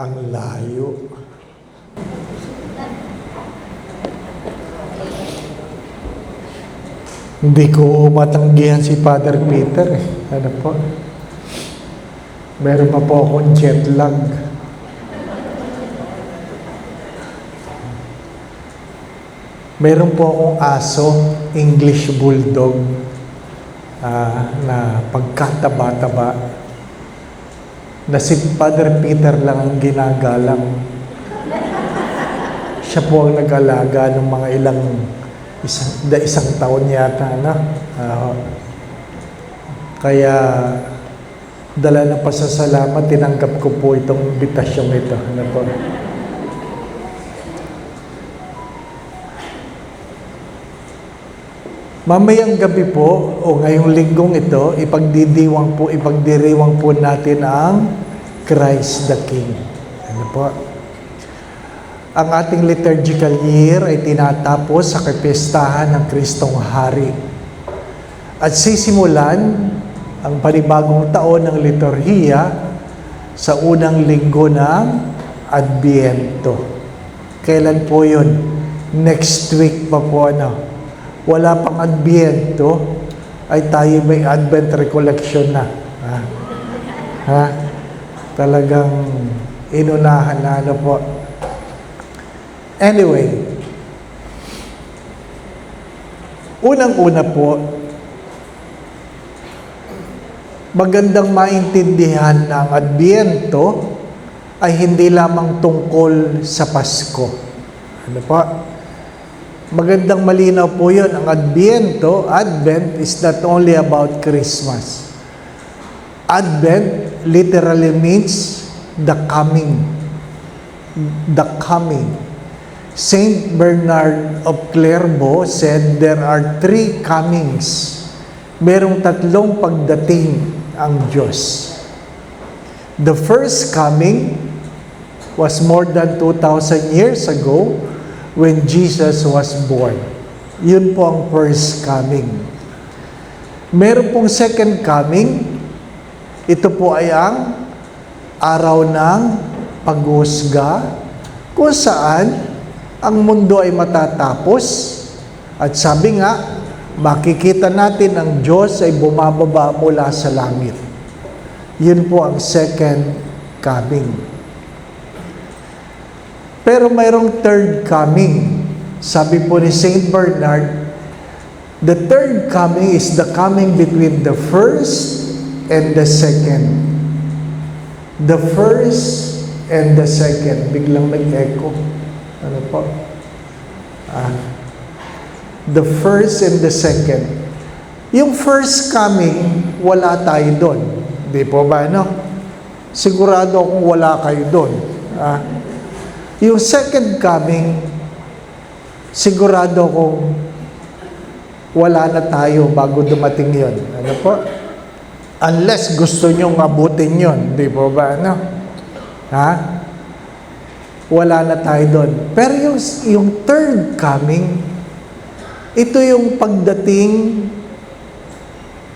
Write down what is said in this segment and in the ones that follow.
Ang layo. Hindi ko matanggihan si Father Peter eh. Ano po? Meron pa po akong jet lag. Meron po akong aso, English Bulldog, na pagkataba-taba, na si Father Peter lang ang ginagalang. Siya po ang nag-alaga ng mga isang taon yata na. Kaya dala ng pasasalamat, tinanggap ko po itong imbitasyon ito. Ano po? Mamayang gabi po, o ngayong linggong ito, ipagdiriwang po natin ang Christ the King. Ano po? Ang ating liturgical year ay tinatapos sa kapistahan ng Kristong Hari. At sisimulan ang panibagong taon ng liturhiya sa unang linggo ng Adbiento. Kailan po yun? Next week pa po Wala pang Adbiento, ay tayo may Advent Recollection na. Talagang inunahan na po. Anyway, unang-una po, magandang maintindihan na ang Adbiento ay hindi lamang tungkol sa Pasko. Ano po? Magandang malinaw po yun. Ang Advent is not only about Christmas. Advent literally means the coming. The coming. Saint Bernard of Clairvaux said there are 3 comings. Merong 3 pagdating ang Diyos. The first coming was more than 2,000 years ago when Jesus was born. Yun po ang first coming. Meron pong second coming. Ito po ay ang araw ng pag-uusga, kung saan ang mundo ay matatapos. At sabi nga, makikita natin ang Diyos ay bumababa mula sa langit. Yun po ang second coming. Pero mayroong third coming. Sabi po ni Saint Bernard, the third coming is the coming between the first and the second. The first and the second. Biglang nag-echo. Ano po? The first and the second. Yung first coming, wala tayo doon. Di po ba, Sigurado akong wala kayo doon. Yung second coming, sigurado kung wala na tayo bago dumating yon. Ano po? Unless gusto nyong abutin yon. Di po ba, Wala na tayo doon. Pero yung third coming, ito yung pagdating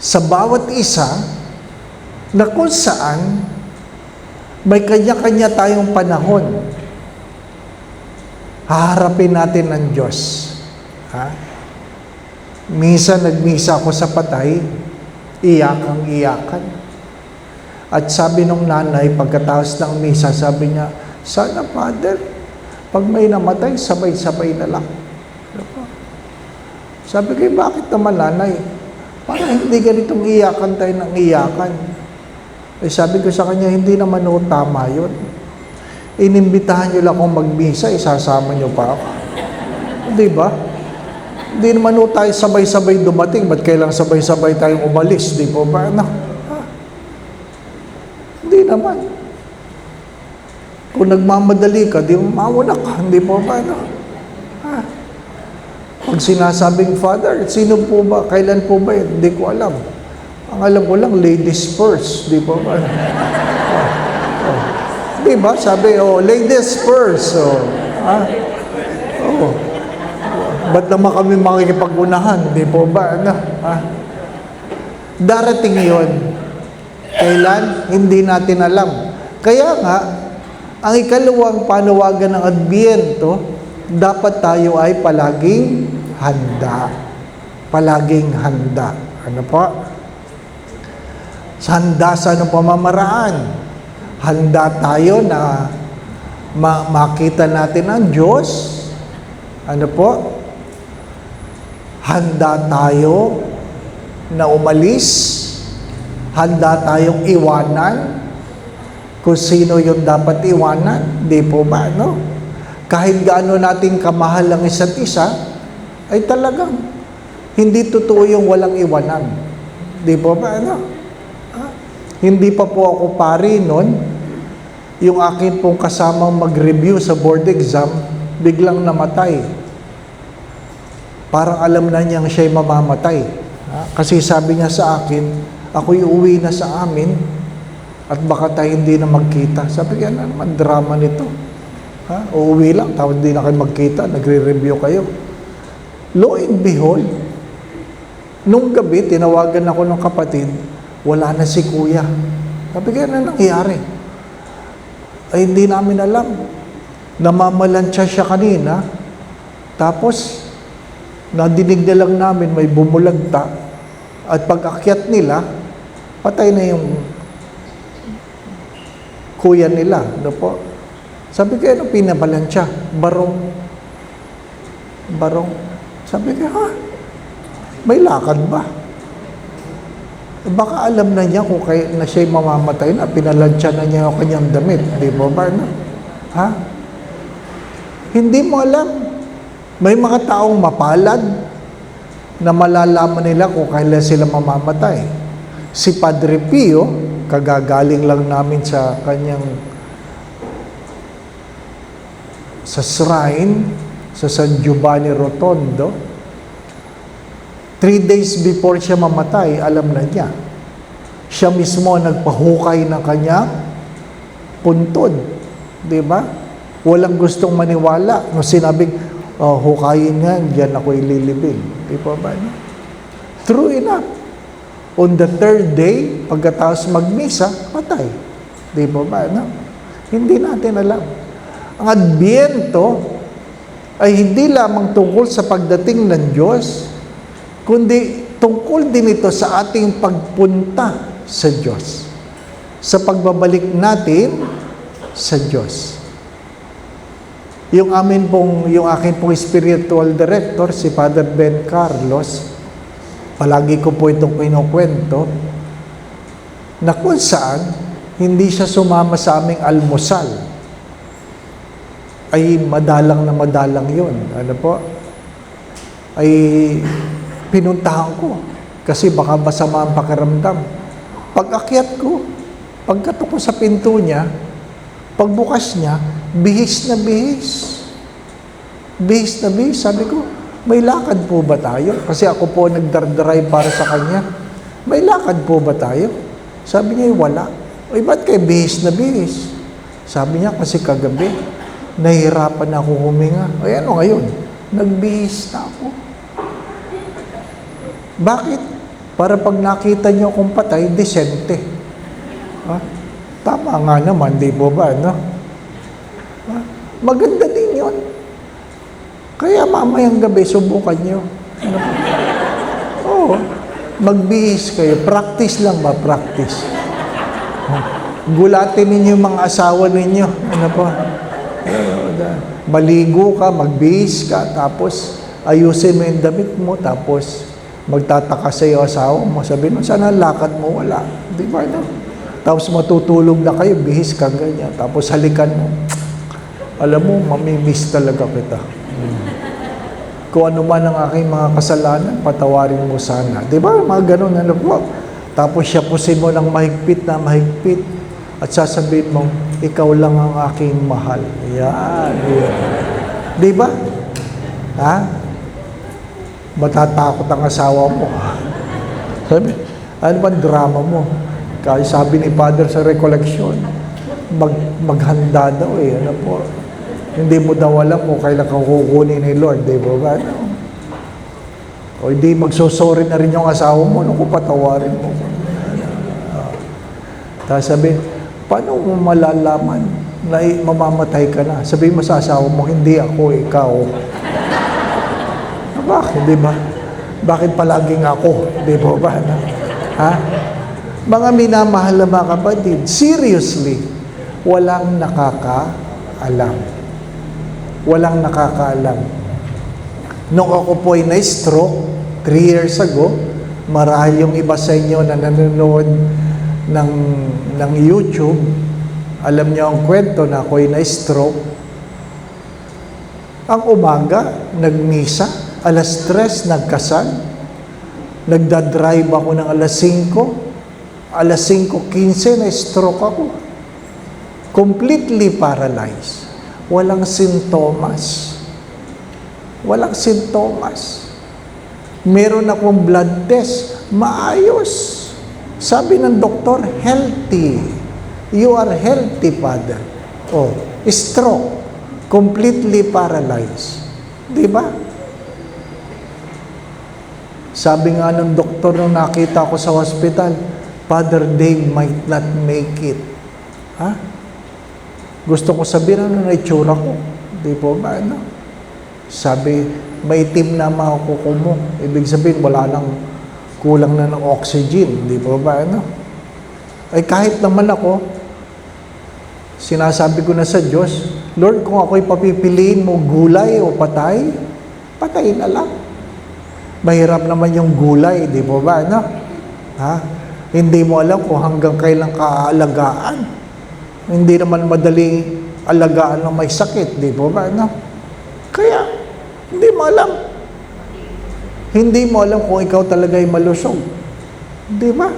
sa bawat isa na kung saan may kanya-kanya tayong panahon. Haharapin natin ang Diyos. Minsan nagmisa ako sa patay, iyakang-iyakan. At sabi nung nanay, pagkatapos ng misa, sabi niya, sana, Father, pag may namatay, sabay-sabay na lang. Sabi ko, bakit naman, nanay? Para hindi ganitong iyakan tayo ng iyakan. Sabi ko sa kanya, hindi naman tama yun. Inimbitahan nyo lang akong magmisa, isasama nyo pa ako. Di ba? Hindi naman tayo sabay-sabay dumating, ba't kailang sabay-sabay tayong umalis? Di po ba? Hindi naman. Kung nagmamadali ka, di mauna ka. Hindi po ba? Pag sinasabing, Father, sino po ba? Kailan po ba? Hindi ko alam. Ang alam ko lang, ladies first. Di po ba? Diba? Sabi, ladies first. Ba't naman kami makikipag-unahan? Di po ba? Darating yon. Kailan? Hindi natin alam. Kaya nga, Ang ikalawang panawagan ng Adbyento, dapat tayo ay palaging handa. Palaging handa. Ano po? Handa sa anong pamamaraan. Handa tayo na makita natin ang Diyos. Ano po? Handa tayo na umalis. Handa tayong iwanan kung sino yung dapat iwanan. Di po ba, no? Kahit gaano natin kamahal ang isa't isa, ay talagang hindi totoo yung walang iwanan. Di po ba, no? Hindi pa po ako pari nun, yung akin pong kasamang mag-review sa board exam, biglang namatay. Parang alam na niyang siya'y mamamatay. Kasi sabi niya sa akin, ako'y uwi na sa amin, at baka tayo hindi na magkita. Sabi ko, ano naman drama nito? Uuwi lang, tapos hindi na kayo magkita, nagre-review kayo. Lo and behold, nung gabi, tinawagan ako ng kapatid, wala na si kuya. Sabi ko, ano nangyari? Ay, hindi namin alam. Namamalansya siya kanina, tapos, nadinig na lang namin, may bumulagta, at pag-akyat nila, patay na yung kuya nila. Ano po? Sabi ko, ano pinabalansya? Barong. Sabi ko, may lakad ba? Baka alam na niya kung na siya'y mamamatay na, pinalansya na niya yung kanyang damit. Di ba ba? No? Hindi mo alam. May mga taong mapalad na malalaman nila kung kailan sila mamamatay. Si Padre Pio, kagagaling lang namin sa kanyang sa shrine sa San Giovanni Rotondo. 3 days before siya mamatay, alam na niya. Siya mismo nagpahukay ng kanyang puntod. Di ba? Walang gustong maniwala. Nung sinabing, hukayin nga, diyan ako ililibing. Di ba ba? True enough. On the 3rd day, pagkatapos magmisa, patay. Di ba ba? No? Hindi natin alam. Ang Adbyento ay hindi lamang tungkol sa pagdating ng Diyos, kundi tungkol din ito sa ating pagpunta sa Diyos. Sa pagbabalik natin sa Diyos. Yung akin pong spiritual director, si Father Ben Carlos, palagi ko po itong kinukwento, na kung saan hindi siya sumama sa aming almusal, ay madalang na madalang yun. Ano po? Ay pinuntahan ko. Kasi baka masama ang pakiramdam. Pag-akyat ko, pagkatok ko sa pinto niya, pagbukas niya, bihis na bihis. Bihis na bihis. Sabi ko, may lakad po ba tayo? Kasi ako po nagdardrive para sa kanya. May lakad po ba tayo? Sabi niya, wala. Ay, ba't kayo bihis na bihis? Sabi niya, kasi kagabi, nahihirapan ako huminga. Ay, ano ngayon? Nagbihis na ako. Bakit? Para pag nakita niyo akong patay, disente. Tama nga naman, di ba ba, no? Maganda din yun. Kaya mamayang gabi, subukan nyo. Ano? Oo. Magbihis kayo. Practice lang ba? Practice. Gulatin ninyo yung mga asawa ninyo. Ano po? Maligo ka, magbihis ka, tapos ayusin mo yung damit mo, tapos magtataka sa iyo asawa mo. Sabihin mo, sana lakad mo? Wala. Di ba, no? Tapos matutulog na kayo, bihis ka ganyan. Tapos halikan mo. Alam mo, mamimiss talaga kita. Kung ano man ang aking mga kasalanan, patawarin mo sana. Di ba? Mga ganun, ano po. Tapos siyapusin mo ng mahigpit na mahigpit. At sasabihin mo, ikaw lang ang aking mahal. Yan. Di ba? Ha? Matatakot ang asawa mo. Sabi, ano ba drama mo? Kaya sabi ni Father sa recollection, maghanda daw eh. Ano po? Hindi mo daw alam kung kailan ka kukunin ni Lord. Di ba ba? O hindi magsosorry na rin yung asawa mo, ano kung patawarin mo. Tapos sabi, paano mo malalaman na mamamatay ka na. Sabihin mo sa asawa mo, hindi ako, ikaw. Bakit, di ba? Bakit palaging ako? Di ba? Ha? Mga minamahal na mga kapatid, seriously, walang nakakaalam. Walang nakakaalam. Nung ako po ay na-stroke, 3 years ago, marahil yung iba sa inyo na nanonood ng YouTube, alam niyo ang kwento na ako ay na-stroke. Ang umaga, nagmisa, alas 3, nagkasal, nagdadrive ako ng alas 5, alas 5:15, na-stroke ako. Completely paralyzed. Walang sintomas. Walang sintomas. Meron akong blood test, maayos. Sabi ng doktor, healthy. You are healthy, Father. Oh, stroke. Completely paralyzed. Di ba? Sabi nga ng doktor nung nakita ko sa hospital, Father Dave might not make it. Ha? Gusto ko sabihin, ano na itsura ko? Di po ba, ano? Sabi, maitim na mga kuko mo. Ibig sabihin, wala nang kulang na ng oxygen. Di po ba, ano? Ay kahit naman ako, sinasabi ko na sa Diyos, Lord, kung ako'y papipiliin mo gulay o patay, patay na lang. Mahirap naman yung gulay, di po ba, ano? Ha? Hindi mo alam kung hanggang kailan ka-aalagaan. Hindi naman madaling alagaan ng may sakit, di po ba, ano? Kaya, hindi mo alam. Hindi mo alam kung ikaw talaga ay malusog. Di ba?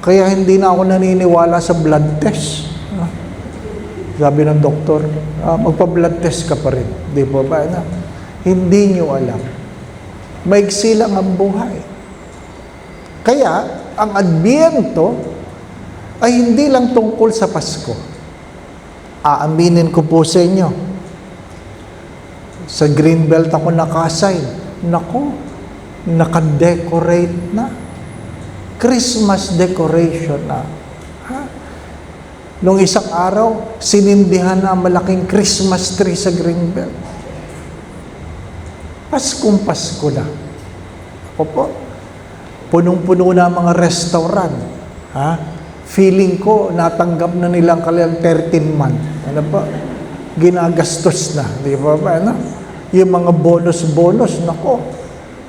Kaya hindi na ako naniniwala sa blood test. Sabi ng doktor, magpa-blood test ka pa rin. Di po ba? Na? Hindi nyo alam. Maigsi lang ang buhay. Kaya, ang Adbyento ay hindi lang tungkol sa Pasko. Aaminin ko po sa inyo. Sa Greenbelt ako nakasign. Nako, nakadecorate na. Christmas decoration na. Ha? Nung isang araw, sinindihan na malaking Christmas tree sa Greenbelt. Paskong Pasko na. Ako po, punong-puno na mga restaurant. Ha? Feeling ko, natanggap na nilang kanilang 13 month. Ano po? Ginagastos na. Di ba ba? Ano? Yung mga bonus-bonus, nako.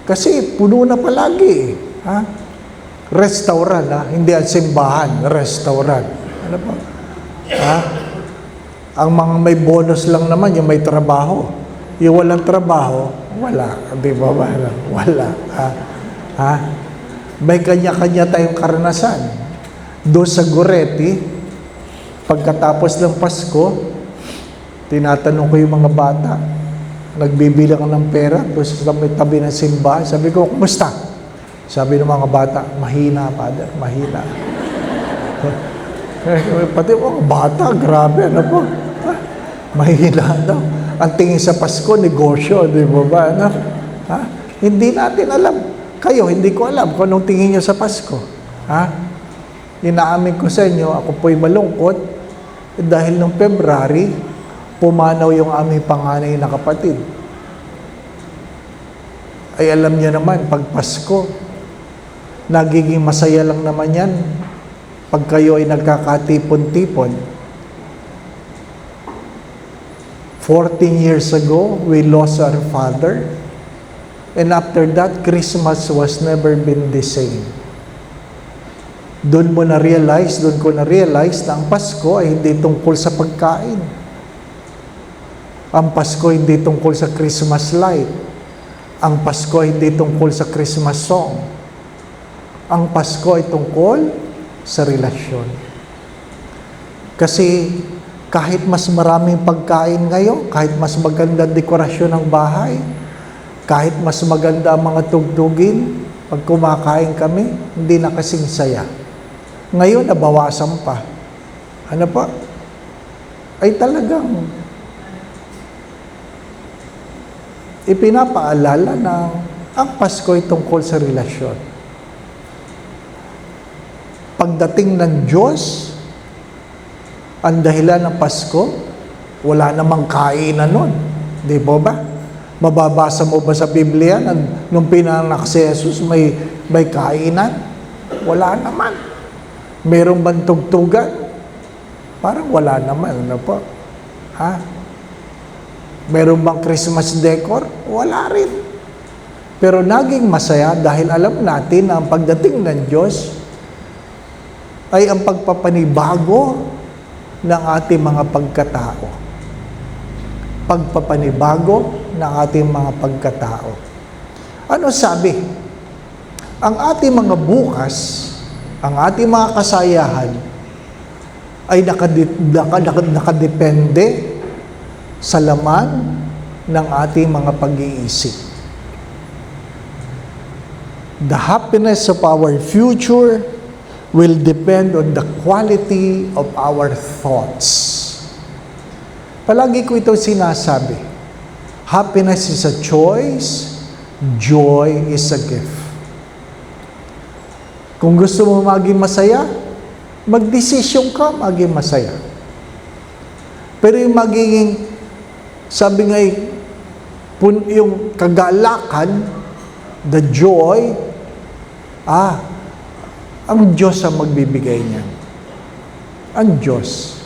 Kasi puno na palagi. Ha? Restaurant, ha? Hindi ang simbahan, restaurant. Ano po? Ha? Ang mga may bonus lang naman, yung may trabaho. Yung walang trabaho, wala. Di ba ba? Wala. Ha? Ha? May kanya-kanya tayong karanasan. Doon sa Goretti, pagkatapos ng Pasko, tinatanong ko yung mga bata, nagbibilang ng pera doon sa tabi ng simbahan. Sabi ko, kumusta? Sabi ng mga bata, mahina, Father, mahina. Pati mga bata, grabe, ano po? Mahina daw. Ang tingin sa Pasko, negosyo, di ba ba? Ano? Ha? Hindi natin alam. Kayo, hindi ko alam kung anong tingin nyo sa Pasko. Ha? Inaamin ko sa inyo, ako po'y malungkot dahil noong February, pumanaw yung aming panganay na kapatid. Ay alam niyo naman, pag Pasko, nagiging masaya lang naman yan pag kayo ay nagkakatipon-tipon. 14 years ago, we lost our father. And after that, Christmas was never been the same. Doon ko na-realize na ang Pasko ay hindi tungkol sa pagkain. Ang Pasko ay hindi tungkol sa Christmas light. Ang Pasko ay hindi tungkol sa Christmas song. Ang Pasko ay tungkol sa relasyon. Kasi kahit mas maraming pagkain ngayon, kahit mas maganda dekorasyon ng bahay, kahit mas maganda ang mga tugtugin, pag kumakain kami, hindi na kasing saya. Ngayon, nabawasan pa. Ano pa? Ay talagang ipinapaalala na ang Pasko ay tungkol sa relasyon. Pagdating ng Diyos, Ang dahilan ng Pasko, wala namang kainan nun. Di ba ba? Mababasa mo ba sa Biblia nung pinanganak si Jesus, may kainan? Wala naman. Merong bang tugtugan? Parang wala naman. Ano po? Ha? Meron bang Christmas decor? Wala rin. Pero naging masaya dahil alam natin na ang pagdating ng Diyos ay ang pagpapanibago ng ating mga pagkatao. Pagpapanibago ng ating mga pagkatao. Ano sabi? Ang ating mga bukas, ang ating mga kasayahan ay nakadepende sa laman ng ating mga pag-iisip. The happiness of our future will depend on the quality of our thoughts. Palagi ko ito sinasabi. Happiness is a choice, joy is a gift. Kung gusto mo maging masaya, magdesisyon ka maging masaya. Pero yung magiging, sabi nga yung kagalakan, the joy, ang Diyos ang magbibigay niyan. Ang Diyos.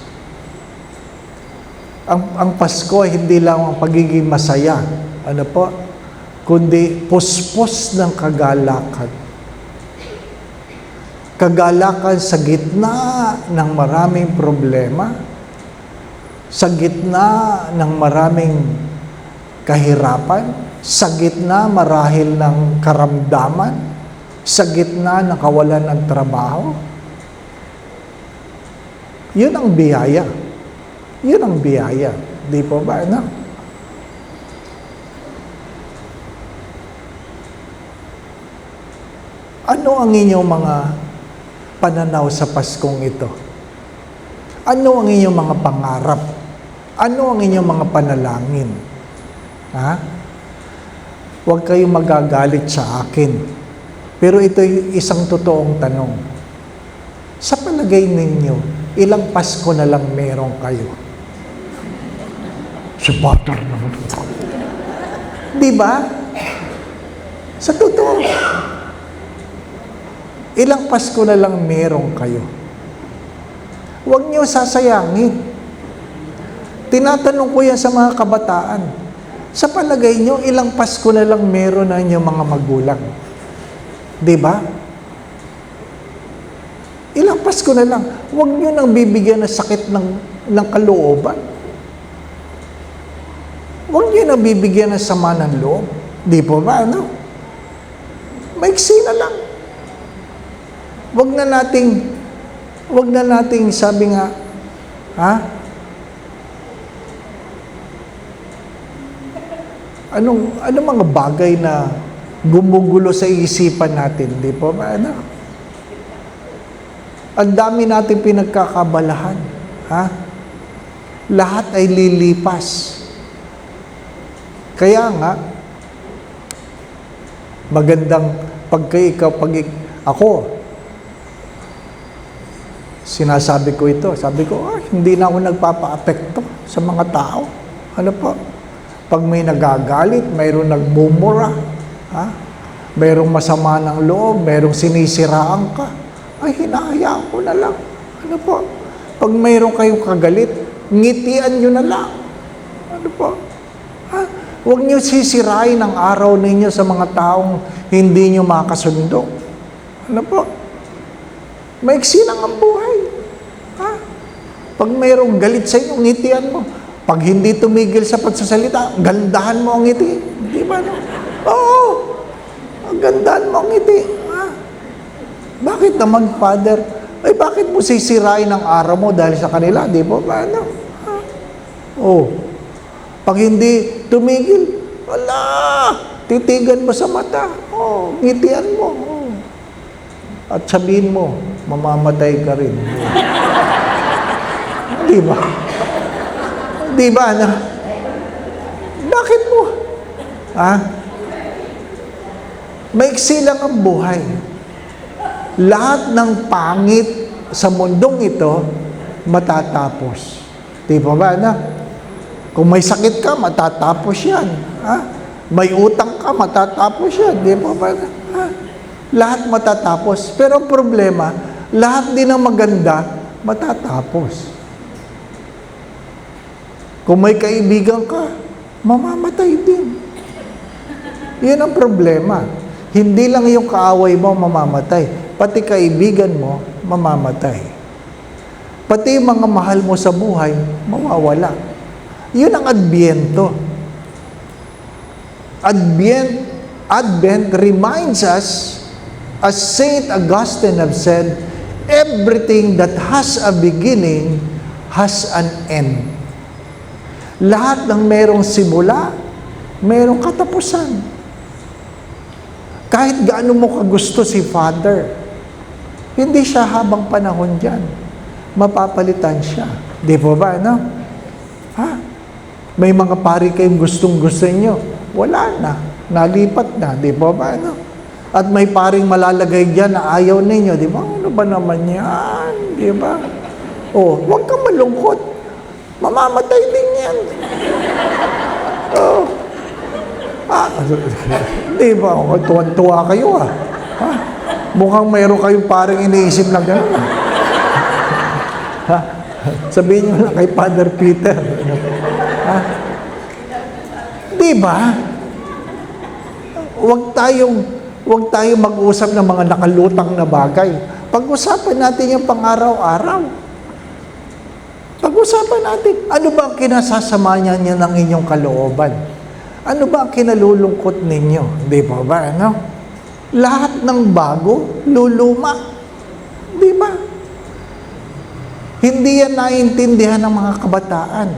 Ang Pasko ay hindi lang ang pagiging masaya, ano po, kundi puspos ng kagalakan. Kagalakan sa gitna ng maraming problema, sa gitna ng maraming kahirapan, sa gitna marahil ng karamdaman, sa gitna ng kawalan ng trabaho. Yun ang biyaya. Yun ang biyaya. Di po ba? Ano? Ano ang inyong mga pananaw sa Paskong ito? Ano ang inyong mga pangarap? Ano ang inyong mga panalangin? Ha? Huwag kayong magagalit sa akin. Pero ito'y isang totoong tanong. Sa palagay ninyo, ilang Pasko na lang meron kayo? Si Father naman. Di ba? Sa totoo. Ilang Pasko na lang meron kayo? Huwag niyo sasayangin. Tinatanong ko yan sa mga kabataan. Sa palagay niyo, ilang Pasko na lang meron na inyong mga magulang? Di ba? Ilang Pasko na lang. Huwag niyo nang bibigyan ng sakit ng kalooban. Huwag niyo nang bibigyan ng sama ng loob. Di po ba? Ano? Maiksi na lang. Huwag na nating sabi nga, anong mga bagay na gumugulo sa isipan natin, di po ba? Ano? Ang dami nating pinagkakabalahan. Lahat ay lilipas. Kaya nga, magandang pag ako, sinasabi ko ito, sabi ko, hindi na ako nagpapa-apekto sa mga tao. Ano po? Pag may nagagalit, mayroong nagmumura, mayroong masama ng loob, mayroong sinisiraan ka, ay hinahayaan ko na lang. Ano po? Pag mayroong kayong kagalit, ngitian nyo na lang. Ano po? Huwag nyo sisirain ang araw ninyo sa mga taong hindi nyo makasundo. Ano po? Maiksi lang ang buhay. Pag mayroong galit sa inyo, ngitian mo. Pag hindi tumigil sa pagsasalita, gandahan mo ang ngiti. Di ba? No? Oo. Gandahan mo ang ngiti. Bakit naman, Father? Ay, bakit mo sisirain ang araw mo dahil sa kanila? Di ba? Ano? Pag hindi tumigil, wala. Titigan mo sa mata. Ngitian mo. At sabihin mo, mamamatay ka rin. Di ba? Di ba? Ano? Bakit mo? Maiksi lang ang buhay. Lahat ng pangit sa mundong ito matatapos. Di ba na? Kung may sakit ka, matatapos yan. Ha? May utang ka, matatapos yan. Di ba na? Ha? Lahat matatapos. Pero ang problema, lahat din ng maganda, matatapos. Kung may kaibigan ka, mamamatay din. Yan ang problema. Hindi lang yung kaaway mo mamamatay, pati kaibigan mo mamamatay. Pati yung mga mahal mo sa buhay, mawawala. Yun ang Adbyento. Advent reminds us, as Saint Augustine have said, everything that has a beginning has an end. Lahat ng merong simula, merong katapusan. Kahit gaano mo kagusto si Father, hindi siya habang panahon dyan. Mapapalitan siya. Di po ba, no? Ha? May mga pari kayong gustong-gusto nyo. Wala na. Nalipat na. Di po ba, no? At may paring malalagay dyan na ayaw ninyo. Di ba? Ano ba naman yan? Di ba? Oh, huwag kang malungkot. Mamamatay din yan. Oh. Di ba? Tuwan-tuwa kayo, ha? Mukhang mayroon kayong parang iniisip na gano'n. Ha? Sabihin nyo lang kay Father Peter. Ha? Di ba? Huwag tayong mag-usap ng mga nakalutang na bagay. Pag-usapan natin yung pang-araw-araw. Pag-usapan natin, ano ba ang kinasasama niya ng inyong kalooban? Ano ba ang kinalulungkot ninyo? Di ba ba? Ano? Lahat ng bago, luluma. Di ba? Hindi yan naiintindihan ng mga kabataan.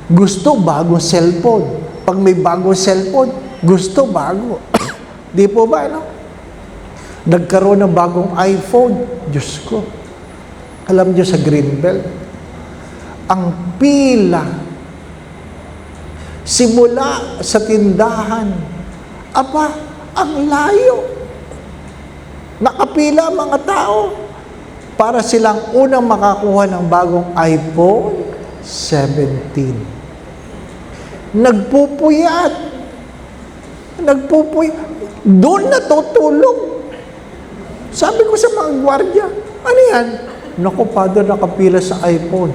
Gusto bagong cellphone. Pag may bagong cellphone, gusto bago. Di po ba? Ano? Nagkaroon ng bagong iPhone. Diyos ko. Alam niyo sa Greenbelt, ang pila simula sa tindahan, aba, ang layo. Nakapila mga tao para silang unang makakuha ng bagong iPhone 17. Nagpupuyat. Doon natutulog. Sabi ko sa mga gwardiya, ano yan? Naku, Father, nakapila sa iPhone.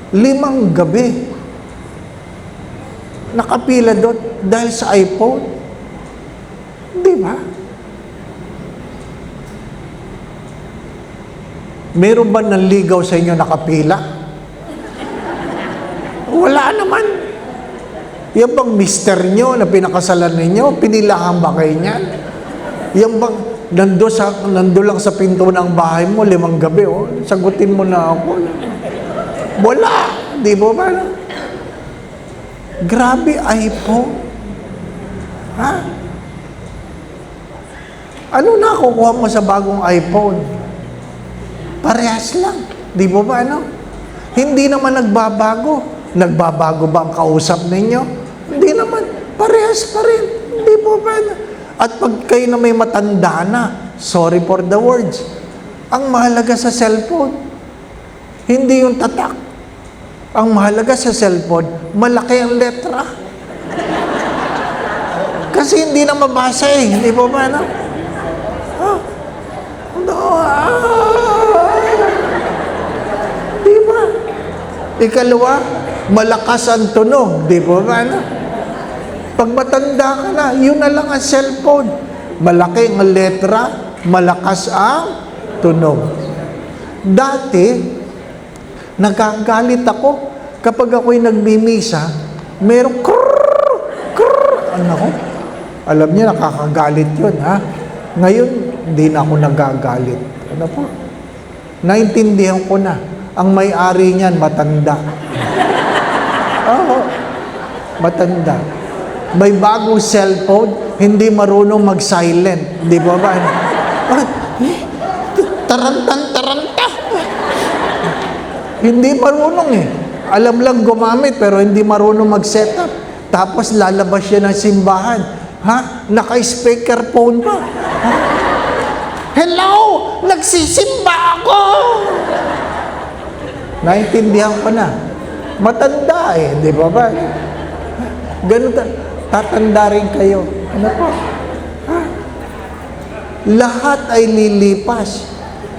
5 gabi. Nakapila doon dahil sa iPhone. Di ba? Meron ba nanligaw sa inyo nakapila? Wala naman. Yan bang mister nyo na pinakasalan ninyo? Pinilahan ba kayo niyan? Yan bang nando lang sa pinto ng bahay mo 5 gabi, oh? Sagutin mo na ako. Wala. Di ba ba? Grabe, iPhone. Ha? Ano nakukuha mo sa bagong iPhone? Parehas lang. Di ba ba? Ano? Hindi naman nagbabago. Nagbabago ba ang kausap ninyo? Hindi naman. Parehas pa rin. Di ba ba? Ano? At pag kayo na may matanda na, sorry for the words, ang mahalaga sa cellphone, hindi yung tatak. Ang mahalaga sa cellphone, malaki ang letra. Kasi hindi na mabasa eh. Hindi ba ba, no? Di ba? Ikalawa, malakas ang tunog. Di ba ba, no? Pag matanda ka na, yun na lang ang cellphone. Malaki ang letra, malakas ang tunog. Dati, nagagalit ako kapag ako'y nagmimisa, merong krrrr. Ano ko? Alam niya, nakakagalit yun, ha? Ngayon, hindi na ako nagagalit. Ano po? Naintindihan ko na. Ang may-ari niyan, matanda. Oo. Matanda. May bagong cellphone, hindi marunong mag-silent. Di ba ba? Tarantan-taranta. Hindi marunong eh. Alam lang gumamit pero hindi marunong mag-setup. Tapos lalabas siya ng simbahan. Ha? Naka-speakerphone pa. Ha? Hello! Nagsisimba ako! Naintindihan ko na. Matanda di ba ba? Ganun, tatanda rin kayo. Ano po? Lahat ay lilipas.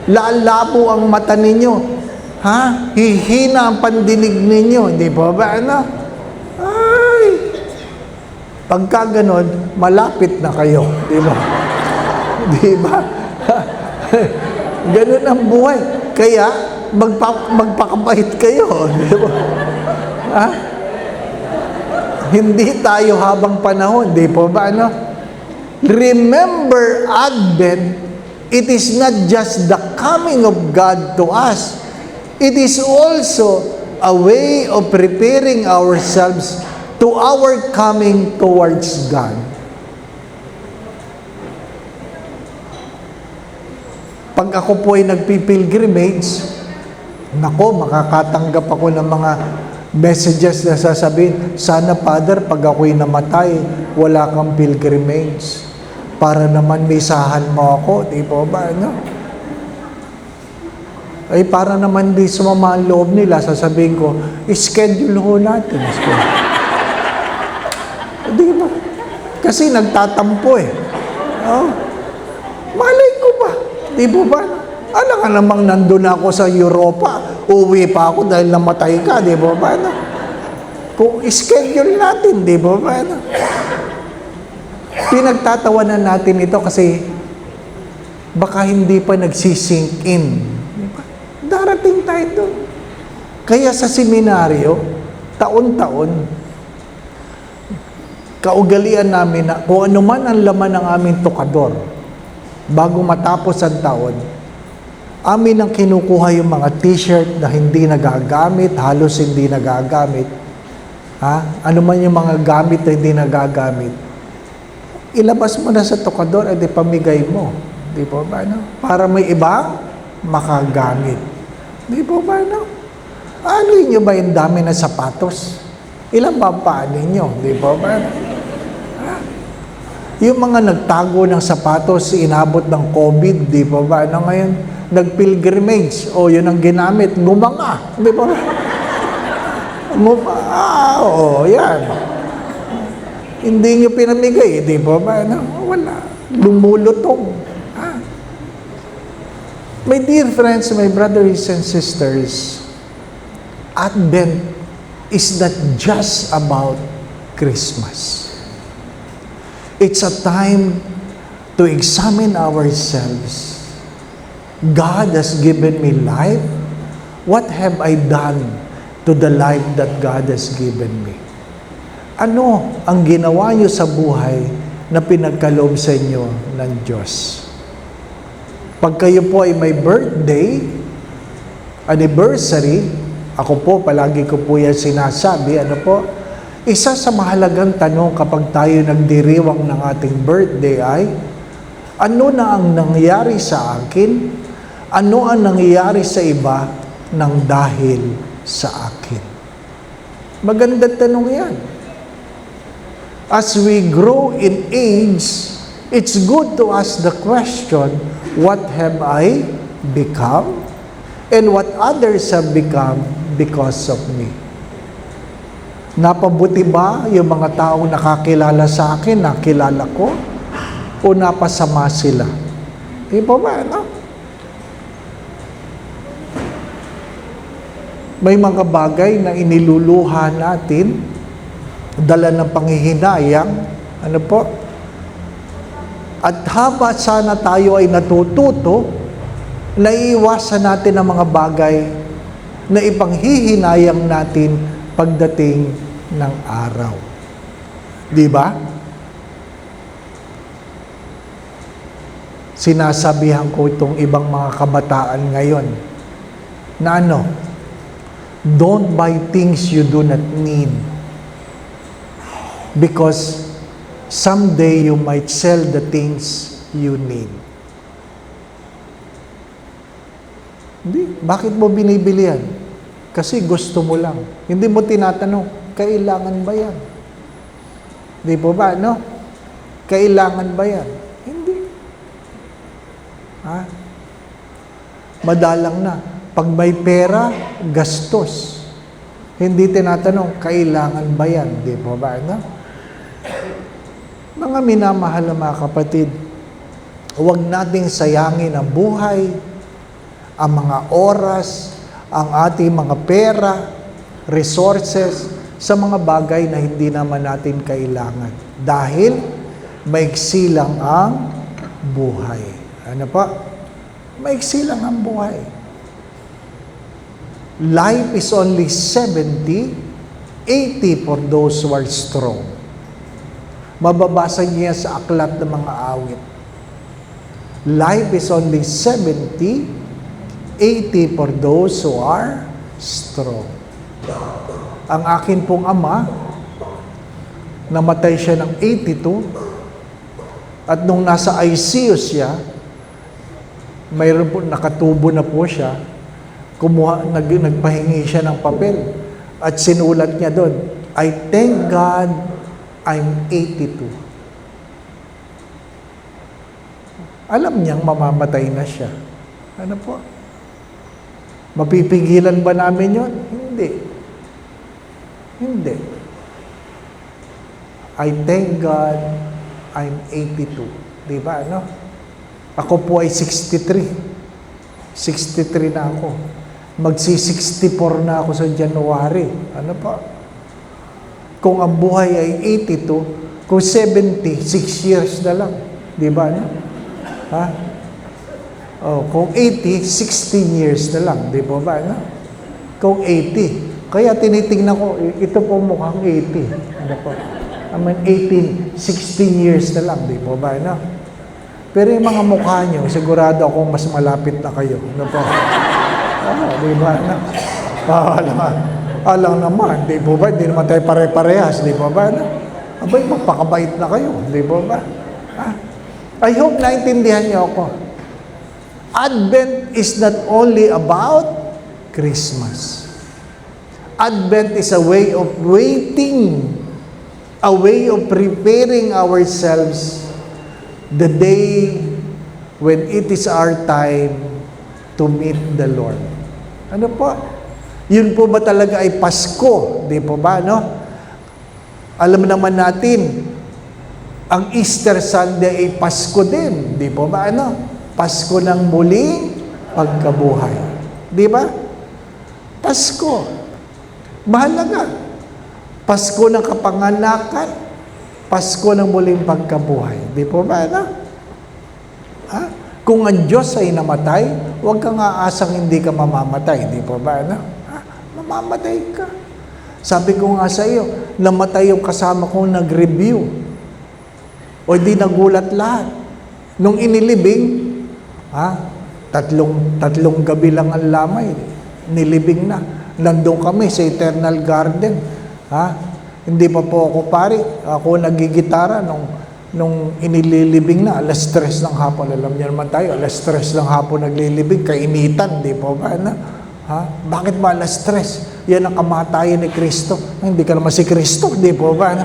Lalabo ang mata ninyo. Hihina ang pandinig ninyo. Di ba ba? Ay! Pagka ganon, malapit na kayo. Di ba? Di ba? Ganun ang buhay. Kaya, magpakabait kayo. Di ba? Hindi tayo habang panahon. Di ba ba? Remember, Advent, it is not just the coming of God to us. It is also a way of preparing ourselves to our coming towards God. Pag ako po ay nagpipilgrimage, nako, makakatanggap ako ng mga messages na sasabihin, sana Father, pag ako'y namatay, wala kang pilgrimage. Para naman misahan mo ako, di ba ba, Ay, para naman di sumama ang loob nila, sasabihin ko, schedule ho natin. Di ba? Kasi nagtatampo malay ko ba? Di ba? Alam ka namang nandun ako sa Europa, uwi pa ako dahil namatay ka, di ba ba? Kung schedule natin, di ba ba? Pinagtatawanan natin ito kasi baka hindi pa nagsisink in. Diba? Darating tayo doon. Kaya sa seminaryo, taon-taon, kaugalian namin na kung ano man ang laman ng aming tukador, bago matapos ang taon, amin ang kinukuha yung mga t-shirt na hindi nagagamit, halos hindi nagagamit. Ano man yung mga gamit na hindi nagagamit, ilabas mo na sa tukador at ipamigay mo. Di ba ba, Para may ibang makagamit. Di ba ba, Ano nyo ba yung dami ng sapatos? Ilan ba ang paa ninyo? Di ba ba? Yung mga nagtago ng sapatos, inabot ng COVID, di ba ba? Ngayon, nagpilgrimage, yun ang ginamit, gumanga. Di ba ba? Yan. Hindi nyo pinamigay, di ba ba? Wala. Lumulutong. My dear friends, my brothers and sisters, Advent is not just about Christmas. It's a time to examine ourselves. God has given me life. What have I done to the life that God has given me? Ano ang ginawa nyo sa buhay na pinagkaloob sa inyo ng Diyos? Pag kayo po ay may birthday, anniversary, ako po, palagi ko po yan sinasabi, isa sa mahalagang tanong kapag tayo nagdiriwang ng ating birthday ay, ano na ang nangyari sa akin? Ano ang nangyari sa iba ng dahil sa akin? Magandang tanong yan. As we grow in age, it's good to ask the question, what have I become? And what others have become because of me? Napabuti ba yung mga taong nakakilala sa akin, nakilala ko? O napasama sila? Di ba ba, May mga bagay na iniluluha natin, dala ng panghihinayang, At haba sana tayo ay natututo, naiiwasan natin ang mga bagay na ipanghihinayang natin pagdating ng araw. Di ba? Sinasabihan ko itong ibang mga kabataan ngayon na don't buy things you do not need because someday you might sell the things you need. Hindi. Bakit mo binibili yan? Kasi gusto mo lang. Hindi mo tinatanong, kailangan ba yan? Di po ba, Kailangan ba yan? Hindi. Ha? Madalang na. Pag may pera, gastos. Hindi tinatanong, kailangan ba yan? Di po ba? No? Mga minamahal na mga kapatid, huwag nating sayangin ang buhay, ang mga oras, ang ating mga pera, resources, sa mga bagay na hindi naman natin kailangan. Dahil maiksi lang ang buhay. Ano pa? Maiksi lang ang buhay. Life is only 70, 80 for those who are strong. Mababasa niya sa aklat ng mga awit. Life is only 70, 80 for those who are strong. Ang akin pong ama, namatay siya ng 82, at nung nasa ICU siya, mayroon po, nakatubo na po siya, nagpahingi siya ng papel, at sinulat niya doon, I thank God I'm 82. Alam niyang mamamatay na siya. Ano po? Mapipigilan ba namin yun? Hindi. Hindi. I thank God I'm 82. Di ba, ano? Ako po ay 63. 63 na ako. Magsi-64 na ako sa January. Ano pa? Kung ang buhay ay 82, kung 70, 6 years na lang. Di ba, ano? Ha? Oh, kung 80, 16 years na lang. Di ba ba, ano? Kung 80. Kaya tinitingnan ko, ito po mukhang 80. Ano po? I mean, 18, 16 years na lang. Di ba ba, ano? Pero yung mga mukha nyo, sigurado ako mas malapit na kayo. Ano po? Di ba, ano? Alang naman, di ba ba? Hindi naman tayo pare-parehas. Di ba ba, ano? Abay, magpakabait na kayo. Di ba ba? I hope naintindihan niyo ako. Advent is not only about Christmas. Advent is a way of waiting, a way of preparing ourselves the day when it is our time to meet the Lord. Ano po? Yun po ba talaga ay Pasko? Di po ba, no? Alam naman natin, ang Easter Sunday ay Pasko din. Di po ba, ano? Pasko ng muling pagkabuhay. Di ba? Pasko. Mahalaga. Pasko ng kapanganakan. Pasko ng muling pagkabuhay. Di po ba, ano? Ha? Kung ang Diyos ay namatay, huwag kang aasang hindi ka mamamatay. Di po ba, ano? Ha? Mamamatay ka. Sabi ko nga sa iyo, namatay yung kasama kong nag-review. O di nagulat lahat. Nung inilibing, tatlong gabi lang ang lamay, nilibing na. Nandun kami sa Eternal Garden. Hindi pa po ako pari. Ako nagigitara nung inililibing na, alas 3 ng hapon. Alam niyo naman tayo, alas 3 ng hapon naglilibing, kainitan, di po ba? Bakit ba alas 3? Yan ang kamatayan ni Kristo. Hindi ka naman si Kristo, di po ba?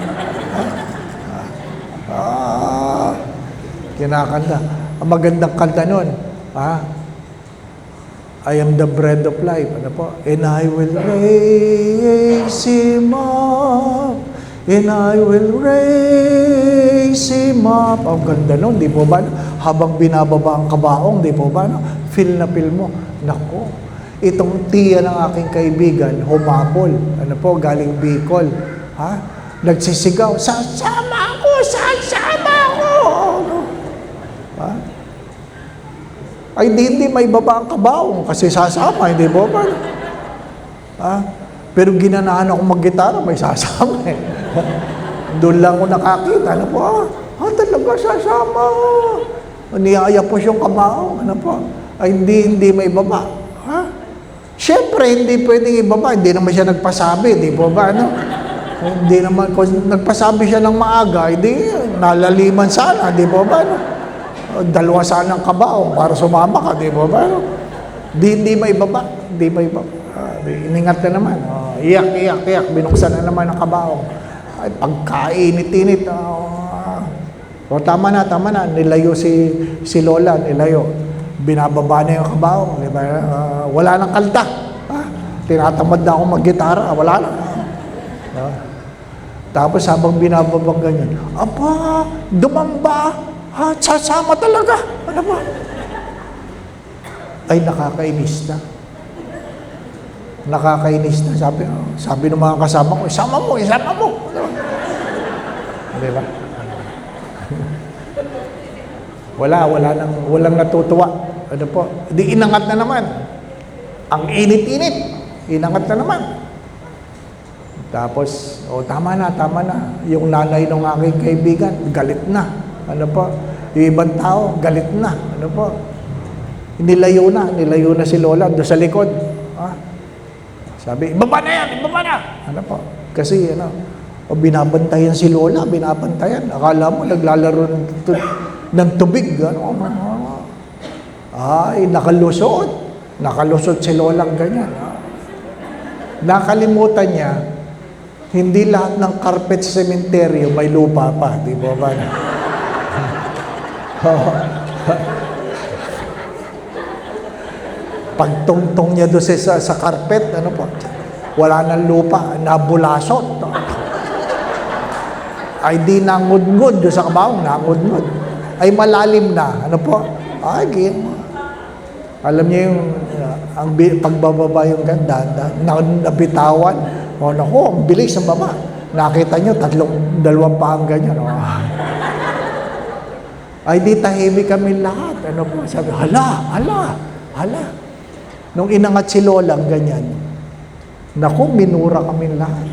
Kinakanta. Ang magandang kanta nun, I am the bread of life. Ano po? And I will raise him up. And I will raise him up. Ang ganda nun, di po ba? Habang binababa ang kabaong, di po ba? Feel na feel mo. Nako, itong tiya ng aking kaibigan, humabol. Ano po? Galing Bicol. Nagsisigaw, sasama ako! Sasama ako! Ay, hindi may baba ang kabaong kasi sasama, hindi ba ba? Pero ginanahan ako mag-gitara, may sasama eh. Doon lang ako nakakita, ano po, talaga sasama. Niyaya po siyang kabaong, ano po. Ay, hindi may baba. Siyempre, hindi pwedeng ibaba, hindi naman siya nagpasabi, di ba ba, ano? Hindi naman, kung nagpasabi siya ng maaga, hindi, nalaliman sana, di ba ba, ano? Dalawa sana ang kabaong para sumama ka, di ba ba? Hindi may baba. Hindi may baba. Iningat na naman. Iyak. Binuksan na naman ang kabaong. Ay, pagkainit-init. Tama na. Nilayo si Lola, nilayo. binababa na yung kabaong, di ba? Wala nang kalta. Tinatamad na akong mag-gitara, wala na. Tapos habang binababang ganyan, aba, dumamba, sasama talaga. Ano ba? Ay, nakakainis na. Nakakainis na. Sabi ng mga kasama ko, isama mo. Di ba? Walang natutuwa. Ano po? Di inangat na naman. Ang init-init. Inangat na naman. Tapos, tama na. Yung nanay ng aking kaibigan, galit na. Ano po? Yung ibang tao, galit na. Ano po? Nilayo na si Lola doon sa likod. Sabi, ibaba na. Ano po? Kasi, binabantayan si Lola, binabantayan. Akala mo, naglalaro ng tubig. Ay, nakalusot si Lola ganyan. Nakalimutan niya, hindi lahat ng carpet sa sementeryo may lupa pa, di ba ba? Pagtungtong niya doon sa carpet, ano po, wala nang lupa, nabulasot. Ay di nangudngod doon sa kabaong, nangudngod. Ay malalim na, ano po, alam niyo yung pagbababa yung ganda, nabitawan. Naku, ang bilis ng baba. Nakita niyo, dalawang paang ganyan. Ay, di tahimik kami lahat. Ano po? Sabi, hala. Nung inangat si Lola, ganyan. Naku, minura kami lahat.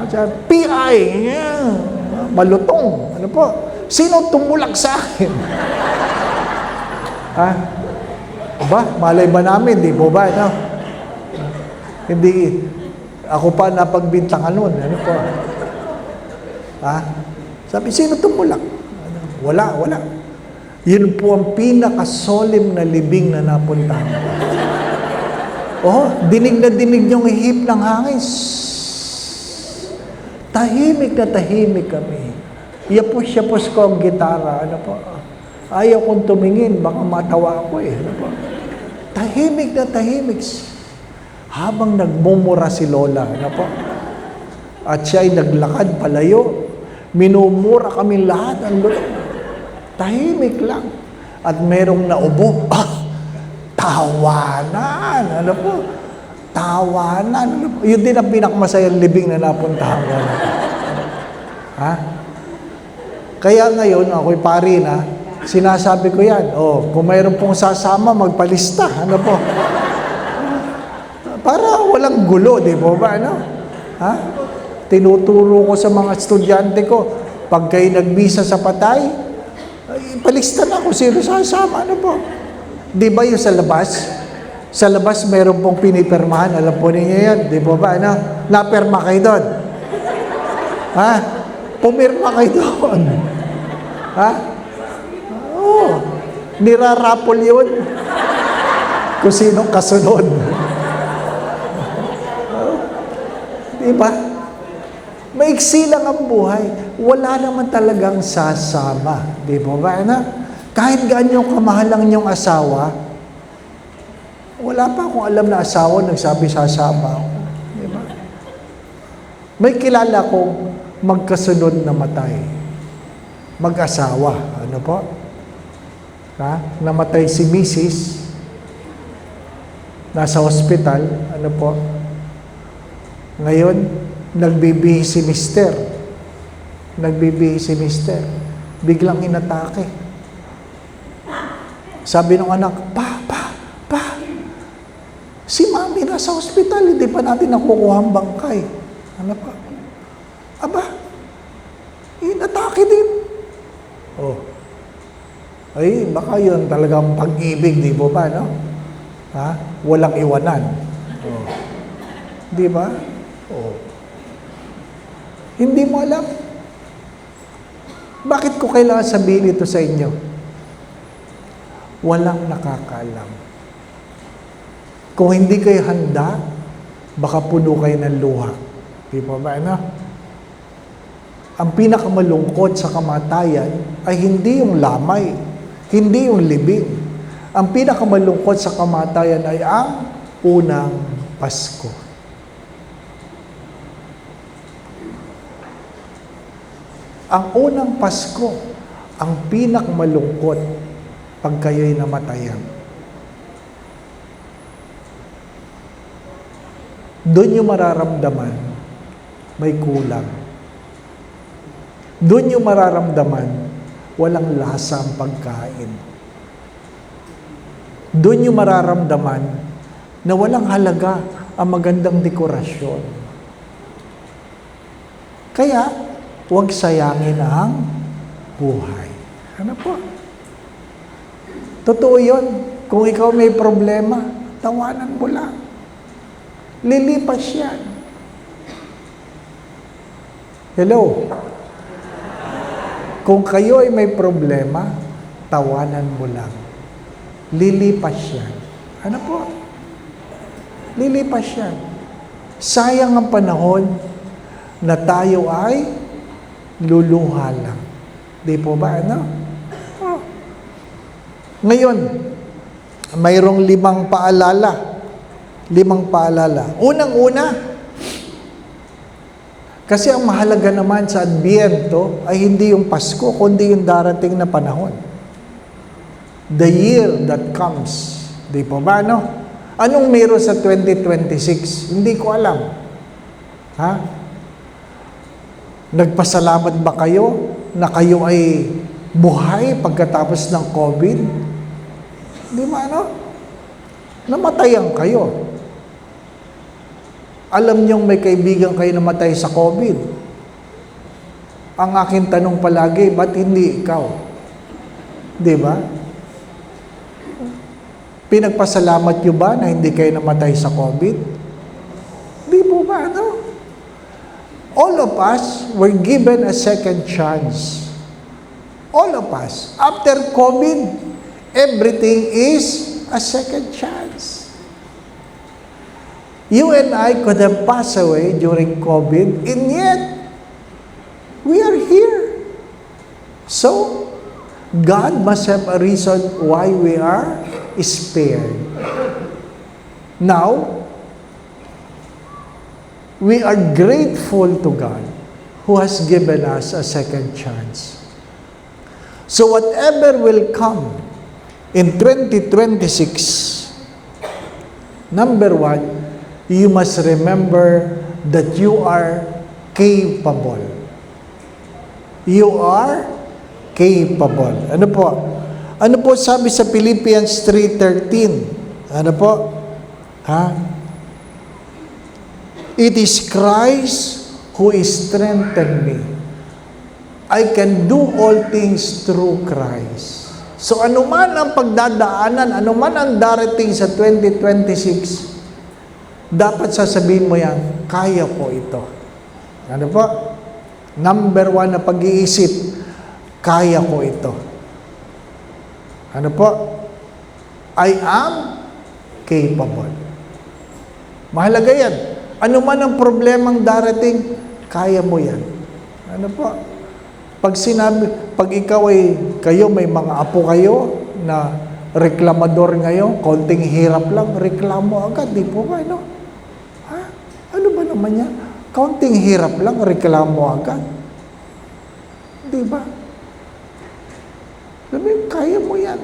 Sabi, P.I. Malutong. Ano po? Sino tumulak sa akin? Malay ba namin, di po ba? Hindi, ako pa napagbintangan nun. Ano po? Sabi, sino tumulak? Wala. Yun po ang pinakasolim na libing na napuntahan. Dinig na dinig yung ihip ng hangin. Tahimik na tahimik kami. Yapos ko ang gitara. Ano po? Ayaw kong tumingin, baka matawa ako eh. Ano po? Tahimik na tahimik. Habang nagmumura si Lola, ano po? At siya ay naglakad palayo, minumura kami lahat. Tahimik lang. At merong naubo. Tawanan. Ano po? Tawanan. Ano po? Yun din ang pinakamasayang libing na napuntahan ko. Kaya ngayon, ako'y pari na, sinasabi ko yan, kung mayroon pong sasama, magpalista. Ano po? Para walang gulo, di ba ba? Ano? Tinuturo ko sa mga estudyante ko, pag kayo nagbisa sa patay, palista na kung sino sasama. Ano po? Di ba yung sa labas? Sa labas, mayroon pong pinipirmahan. Alam po ninyo yan, di ba ba? Ano? Napirma kayo doon. Pumirma kayo doon. Nirarapol yun. Kung sinong kasunod. Diba? Maiksi lang ang buhay. Wala naman talagang sasama. Di ba ba? Kahit gaano kamahal ang inyong asawa, wala pa akong alam na asawa nagsabi sasama ako. Di ba? May kilala kong magkasunod na matay. Mag-asawa. Ano po? Namatay si Mrs. Nasa hospital. Ano po? Ngayon, nagbibihi si Mister. Biglang inatake. Sabi ng anak, Pa, si Mami nasa hospital, hindi pa natin nakukuha ang bangkay. Ano pa? Aba, inatake din. Ay, baka yun talagang pag-ibig, di ba no? Walang iwanan. Di ba? Hindi mo alam. Bakit ko kailangan sabihin ito sa inyo? Walang nakakaalam. Kung hindi kayo handa, baka puno kayo ng luha. Di ba ba? Ang pinakamalungkot sa kamatayan ay hindi yung lamay, Hindi yung libing. Ang pinakamalungkot sa kamatayan ay ang unang Pasko. Ang unang Pasko, ang pinakamalungkot pag kayo'y namatayan. Doon yung mararamdaman, may kulang. Doon yung mararamdaman, walang lasa ang pagkain. Doon yung mararamdaman na walang halaga ang magandang dekorasyon. Kaya, huwag sayangin ang buhay. Ano po? Totoo yun. Kung ikaw may problema, tawanan mo lang. Lilipas yan. Hello? Kung kayo ay may problema, tawanan mo lang. Lilipas yan. Ano po? Lilipas yan. Sayang ang panahon na tayo ay luluha lang. Di po ba, ano? Oh. Ngayon, mayroong 5 paalala. 5 paalala. Unang-una, kasi ang mahalaga naman sa Adbyento ay hindi yung Pasko, kundi yung darating na panahon. The year that comes. Di po ba, no? Anong meron sa 2026? Hindi ko alam. Ha? Nagpasalamat ba kayo na kayo ay buhay pagkatapos ng COVID? Di ba, no? Namatayan kayo. Alam niyong may kaibigan kayo namatay sa COVID. Ang aking tanong palagi, ba't hindi ikaw? Di ba? Pinagpasalamat niyo ba na hindi kayo namatay sa COVID? Di po ba, ano? All of us were given a second chance. All of us. After COVID, everything is a second chance. You and I could have passed away during COVID, and yet, we are here. So, God must have a reason why we are spared. Now, we are grateful to God who has given us a second chance. So, whatever will come in 2026, number 1, you must remember that you are capable. You are capable. Ano po? Ano po sabi sa Philippians 3:13? Ano po? Ha? It is Christ who strengthened me. I can do all things through Christ. So anuman ang pagdadaanan, anuman ang darating sa 2026, dapat sasabihin mo yan, kaya ko ito. Ano po? Number 1 na pag-iisip, kaya ko ito. Ano po? I am capable. Mahalaga yan. Ano man ang problemang darating, kaya mo yan. Ano po? Pag ikaw ay, kayo may mga apo kayo na reklamador ngayon, konting hirap lang, reklamo agad, di po ba, no? Ano ba naman yan? Kaunting hirap lang, reklamo agad. Di ba? Sabi, kaya mo yan.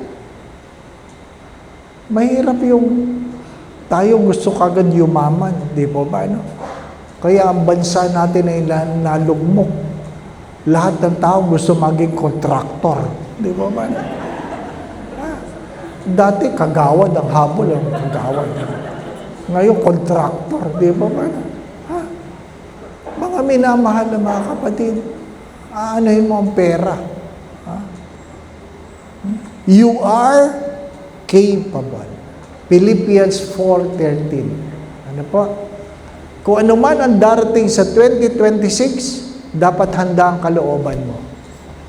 Mahirap yung tayo gusto kagad yumaman. Di po ba, no? Kaya ang bansa natin ay nalugmok. Lahat ng tao gusto maging kontraktor. Di po ba, no? Dati, kagawad ang habol ang kagawad. Ngayon, kontraktor, di ba ba? Ha? Mga minamahal na mga kapatid, aanahin mo ang pera. Ha? You are capable. Philippians 4:13. Ano po? Kung ano man ang darating sa 2026, dapat handa ang kalooban mo.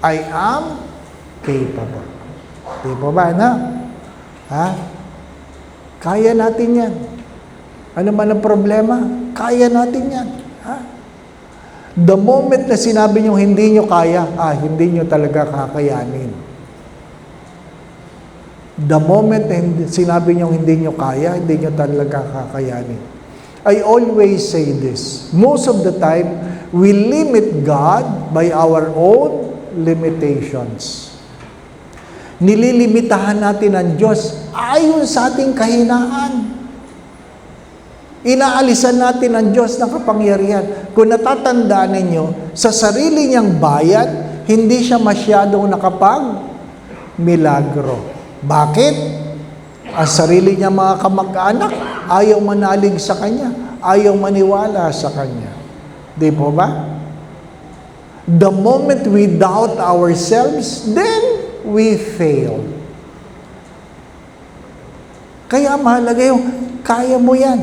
I am capable. Di ba ba, na? Ha? Kaya natin yan. Ano man ang problema, kaya natin yan. Ha? The moment na sinabi nyo hindi nyo kaya, hindi nyo talaga kakayanin. The moment na sinabi niyo hindi niyo kaya, hindi niyo talaga kakayanin. I always say this. Most of the time, we limit God by our own limitations. Nililimitahan natin ang Diyos ayon sa ating kahinaan. Inaalisan natin ang Diyos ng kapangyarihan. Kung natatandaan ninyo, sa sarili niyang bayan, hindi siya masyadong nakapag-milagro. Bakit? Ang sarili niya mga kamag-anak, ayaw manalig sa Kanya, ayaw maniwala sa Kanya. Di po ba? The moment we doubt ourselves, then we fail. Kaya mahalaga yung, kaya mo yan.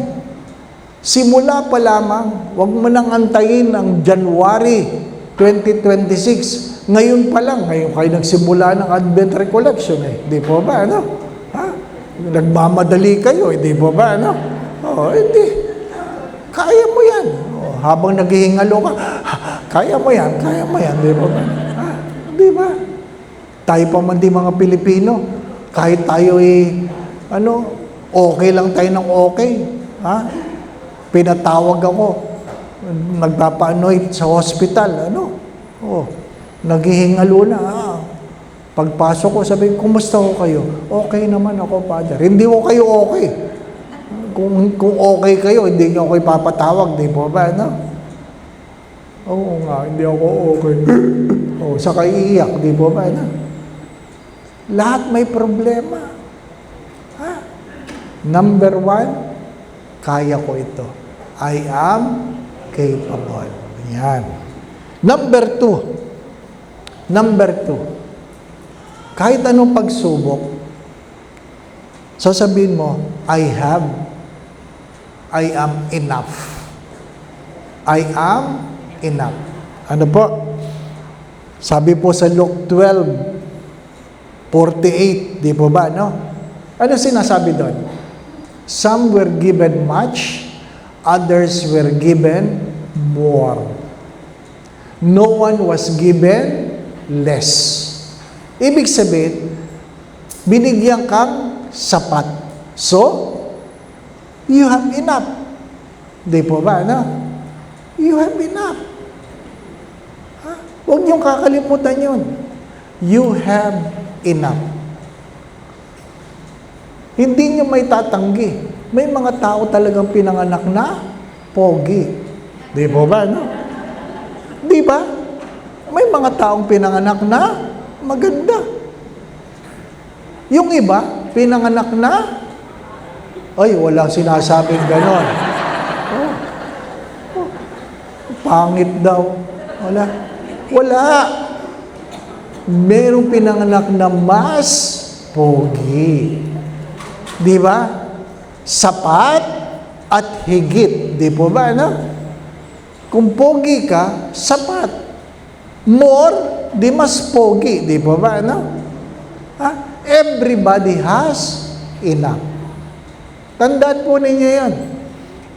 Simula pa lamang, huwag mo nang antayin ang January 2026. Ngayon pa lang, ngayon kayo nagsimula ng Advent Recollection Di po ba, ano? Ha? Nagmamadali kayo, di po ba, ano? Hindi. Kaya mo yan. Habang naghihingalo ka, kaya mo yan, di po ba? Di ba? Tayo pa man di mga Pilipino, kahit tayo okay lang tayo ng okay. Ha? Pinatawag ako, nagpapa-anoint sa hospital, naghihingalo na. Pagpasok ko, sabi, kumusta ko kayo? Okay naman ako, Father. Hindi ko kayo okay. Kung okay kayo, hindi nyo ako ipapatawag, di po ba, Oo nga, hindi ako okay. Saka iiyak, di po ba, Lahat may problema. Number 1, kaya ko ito. I am capable. Yan. Number 2, kahit anong pagsubok, sasabihin mo, I am enough. I am enough. Ano po? Sabi po sa Luke 12:48, di po ba, Ano sinasabi doon? Some were given much, others were given more. No one was given less. Ibig sabihin, binigyan kang sapat. So, you have enough. Di po ba, You have enough. Huwag niyong kakalimutan yun. You have enough. Hindi niyo may tatanggi. May mga tao talagang pinanganak na pogi. Di po ba, Di ba? May mga taong pinanganak na maganda. Yung iba, pinanganak na, walang sinasabing ganon. Pangit daw. Wala. Merong pinanganak na mas pogi. Di ba? Sapat at higit. Di po ba, Kung pogi ka, sapat. More, di mas pogi. Di po ba, Everybody has enough. Tandaan po ninyo yan.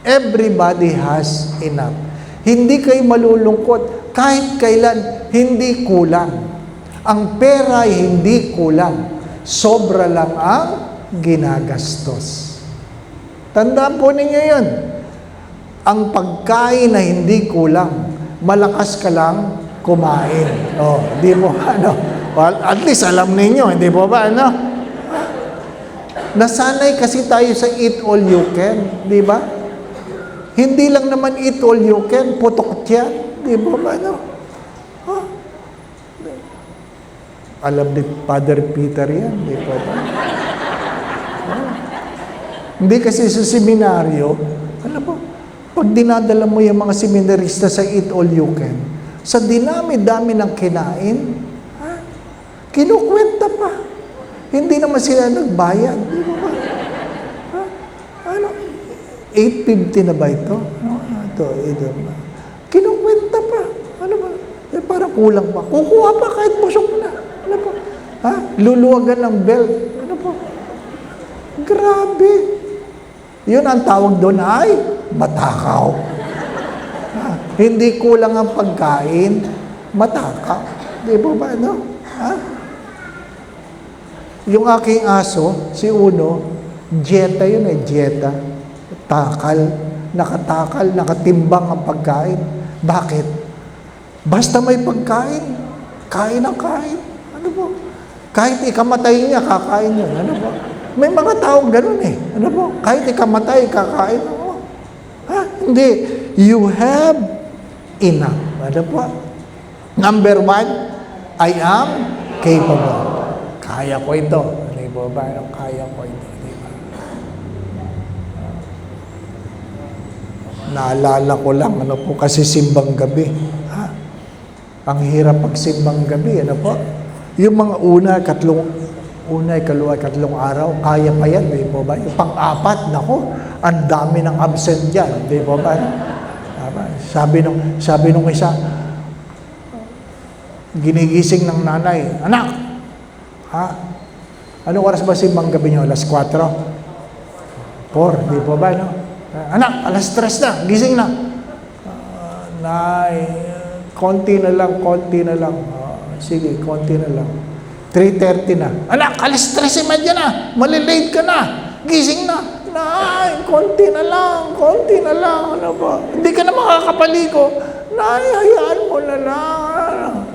Everybody has enough. Hindi kayo malulungkot. Kahit kailan, hindi kulang. Ang pera ay hindi kulang. Sobra lang ang ginagastos. Tandaan po ninyo yun. Ang pagkain na hindi kulang, malakas ka lang kumain. Di mo well, at least alam ninyo, hindi po ba, Nasanay kasi tayo sa eat all you can, di ba? Hindi lang naman eat all you can, putok yan, di po ba, Alam ni Father Peter yan, di po ba? Hindi kasi sa seminaryo, alam mo, pag dinadala mo yung mga seminarista sa eat all you can, sa dinami-dami ng kinain, kinukwenta pa. Hindi naman sila nagbayad. Di ba? 8.50 na ba ito? Ito. Kinukwenta pa. Ano ba? Parang kulang pa. Kukuha pa kahit busok na. Ano po? Luluwagan ng belt. Ano po? Grabe. Yun ang tawag doon ay matakaw. Hindi kulang ang pagkain, matakaw. Di ba ba, Yung aking aso, si Uno, dieta yun dieta. Takal, nakatimbang ang pagkain. Bakit? Basta may pagkain, kain ang kain. Ano po? Kahit ikamatay niya, kakain yun. Ano po? May mga taong ganun Ano po? Kahit ikamatay, kakain mo. Hindi. You have enough. Ano po? Number 1, I am capable. Kaya ko ito. Ano po ba? Kaya ko ito. Diba? Naalala ko lang, ano po, kasi simbang gabi. Ang hirap pag simbang gabi, ano po? Yung mga una, ikaluwa, katlong araw, kaya pa yan, di po ba? Yung pang-apat, nako, ang dami ng absent dyan, di po ba? Sabi nung isa, ginigising ng nanay, anak, anong oras ba simbang gabi nyo? Alas 4? 4, di po ba, no? Anak, alas 3 na, gising na. Nay, konti na lang. Sige, konti na lang. 3:30 na. Anak, alas 3:30 na. Malilate ka na. Gising na. Nay, konti na lang. Ano ba? Hindi ka na makakapaligo. Nay, hayaan mo na lang.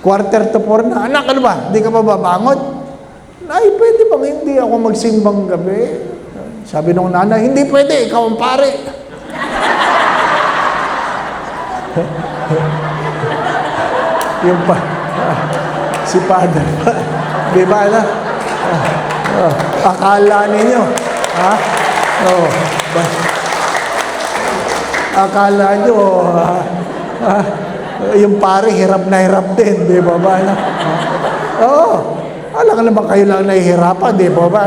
3:45 na. Anak, ano ba? Hindi ka ba babangon? Nay, pwede bang hindi ako magsimbang gabi? Sabi nung nanay, hindi pwede. Ikaw ang pare. Yung pa, si Father, di ba na? Akala ninyo, akala nyo, yung pare, hirap na hirap din, di ba ba? Alam ka naman kayo lang nahihirapan, di ba ba?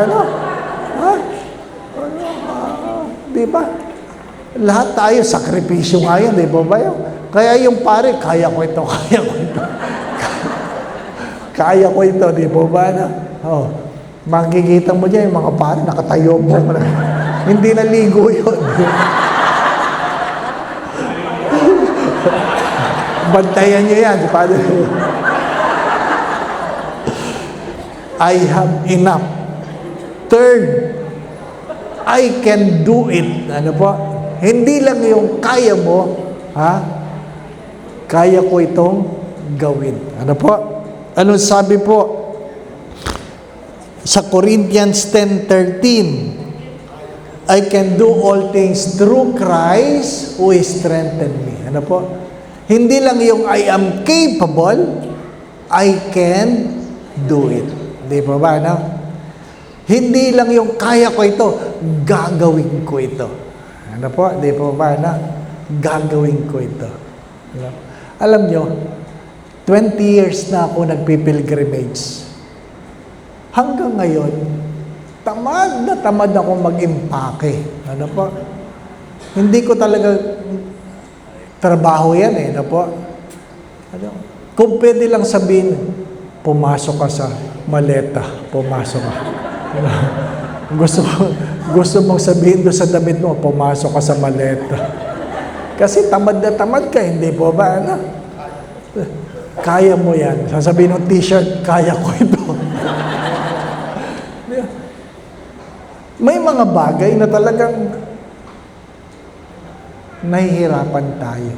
Di ba? Lahat tayo, sakripisyo nga yan, di ba ba? Kaya yung pare, kaya ko ito. Kaya ko ito, di ba ba? Makikita mo dyan, yung mga pare, nakatayo mo. Hindi naligo yun. Bantayan nyo yan, Father. I have enough. Third, I can do it. Ano po? Hindi lang yung kaya mo, kaya ko itong gawin. Ano po? Ano sabi po? Sa Corinthians 10:13, I can do all things through Christ who strengthened me. Ano po? Hindi lang yung I am capable, I can do it. Di ba ba? No? Hindi lang yung kaya ko ito, gagawin ko ito. Ano po? Di ba ba? No? Gagawin ko ito. Ano? Alam nyo, 20 years na ako nagpipilgrimage. Hanggang ngayon, tamad ako mag-impake. Ano po? Hindi ko talaga trabaho yan Ano po? Ano? Kung pwede lang sabihin, pumasok ka sa maleta. Pumasok ka. Ano? Gusto mong sabihin doon sa damit mo, pumasok ka sa maleta. Kasi tamad na tamad ka, hindi po ba? Ano? Kaya mo yan. Sasabihin ng t-shirt, kaya ko ito. May mga bagay na talagang nahihirapan tayo.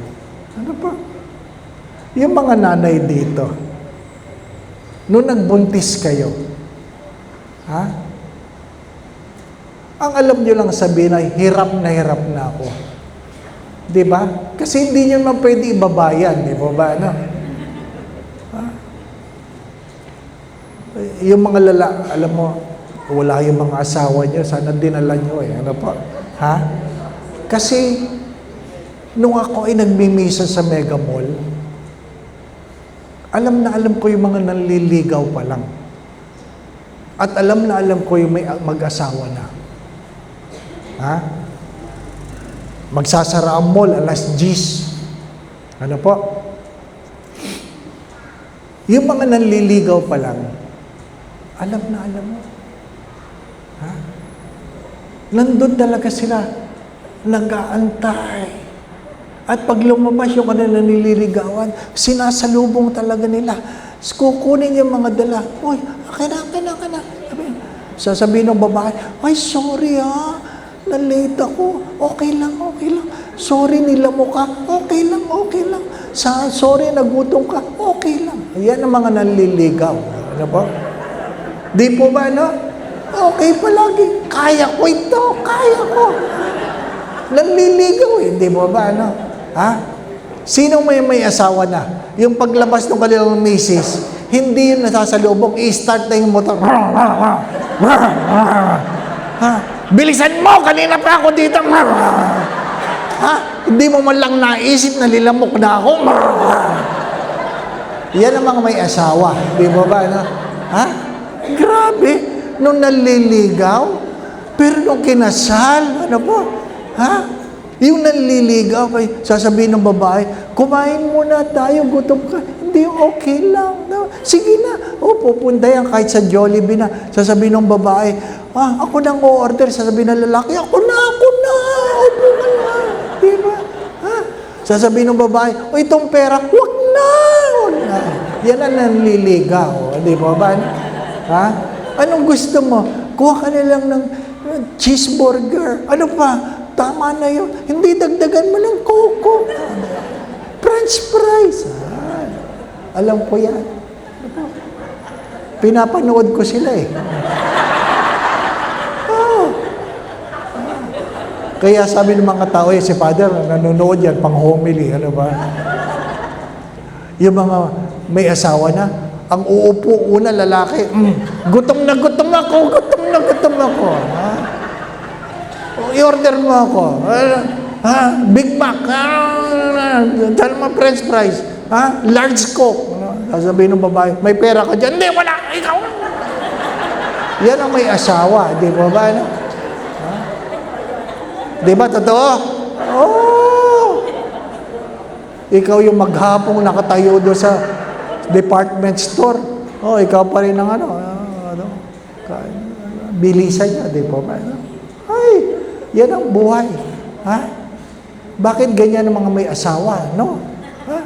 Ano pa? Yung mga nanay dito, nung nagbuntis kayo, ang alam nyo lang sabihin ay, hirap na ako. Di ba? Kasi hindi nyo naman pwede ibabayan, di ba ba? Ano? Yung mga alam mo, wala yung mga asawa nyo, sana dinala nyo Ano po? Kasi, nung ako ay nagmimisa sa Mega Mall, alam ko yung mga nanliligaw pa lang. At alam ko yung may mag-asawa na. Magsasara ang mall, alas 10. Ano po? Yung mga nanliligaw pa lang, alam mo. Nandun talaga sila, nag-aantay. At pag lumabas yung kanila nililigawan, sinasalubong talaga nila. Kukunin yung mga dala. Uy, akin na. Sasabihin ng babae, ay, sorry na-late ako. Okay lang. Sorry, nilamok ka. Okay lang. Sorry, nagutom ka. Okay lang. Yan ang mga nanliligaw. Ano po? Di po ba, no? Okay palagi. Kaya ko ito. Kaya ko. Nanliligaw Di po ba, no? Ha? Sino may asawa na? Yung paglabas ng kanilang misis, hindi yun nasasalubong, i-start na yung motor. Ha? Bilisan mo! Kanina pa ako dito! Ha? Hindi mo man lang naisip na lilamok na ako. Yan ang mga may asawa. Di ba ba? No? Ha? Grabe! Nung naliligaw, pero nung kinasal, ano po? Ha? Yung nanliligaw, sasabihin ng babae, kumain muna tayo, gutom ka. Hindi, okay lang. No? Sige na. Pupunta yan kahit sa Jollibee na. Sasabihin ng babae, ako nang o-order. Sasabihin ng lalaki, ako na. Upo ka na. Diba? Ha? Sasabihin ng babae, itong pera, wag na. Yan ang nanliligaw. Di ba ba? Ha? Anong gusto mo? Kuha ka na lang ng cheeseburger. Ano pa? Tama na yun. Hindi dagdagan mo ng Coke. French fries. Alam ko yan. Pinapanood ko sila Kaya sabi ng mga tao, si Father, nanonood yan, pang homily, ano ba? Yung mga may asawa na, ang uupo una lalaki, gutom na gutom ako. Ha? I-order mo ako. Big Mac. Dalma French fries. Large Coke. Sasabihin ng babae, may pera ka dyan. Hindi, wala. Ikaw. Yan ang may asawa. Di ba ba? Di ba? Totoo? Ikaw yung maghapong nakatayo doon sa department store. Ikaw pa rin ang bilisan niya. Di ba ba? Yan ang buhay. Ha? Bakit ganyan ang mga may asawa? No? Ha?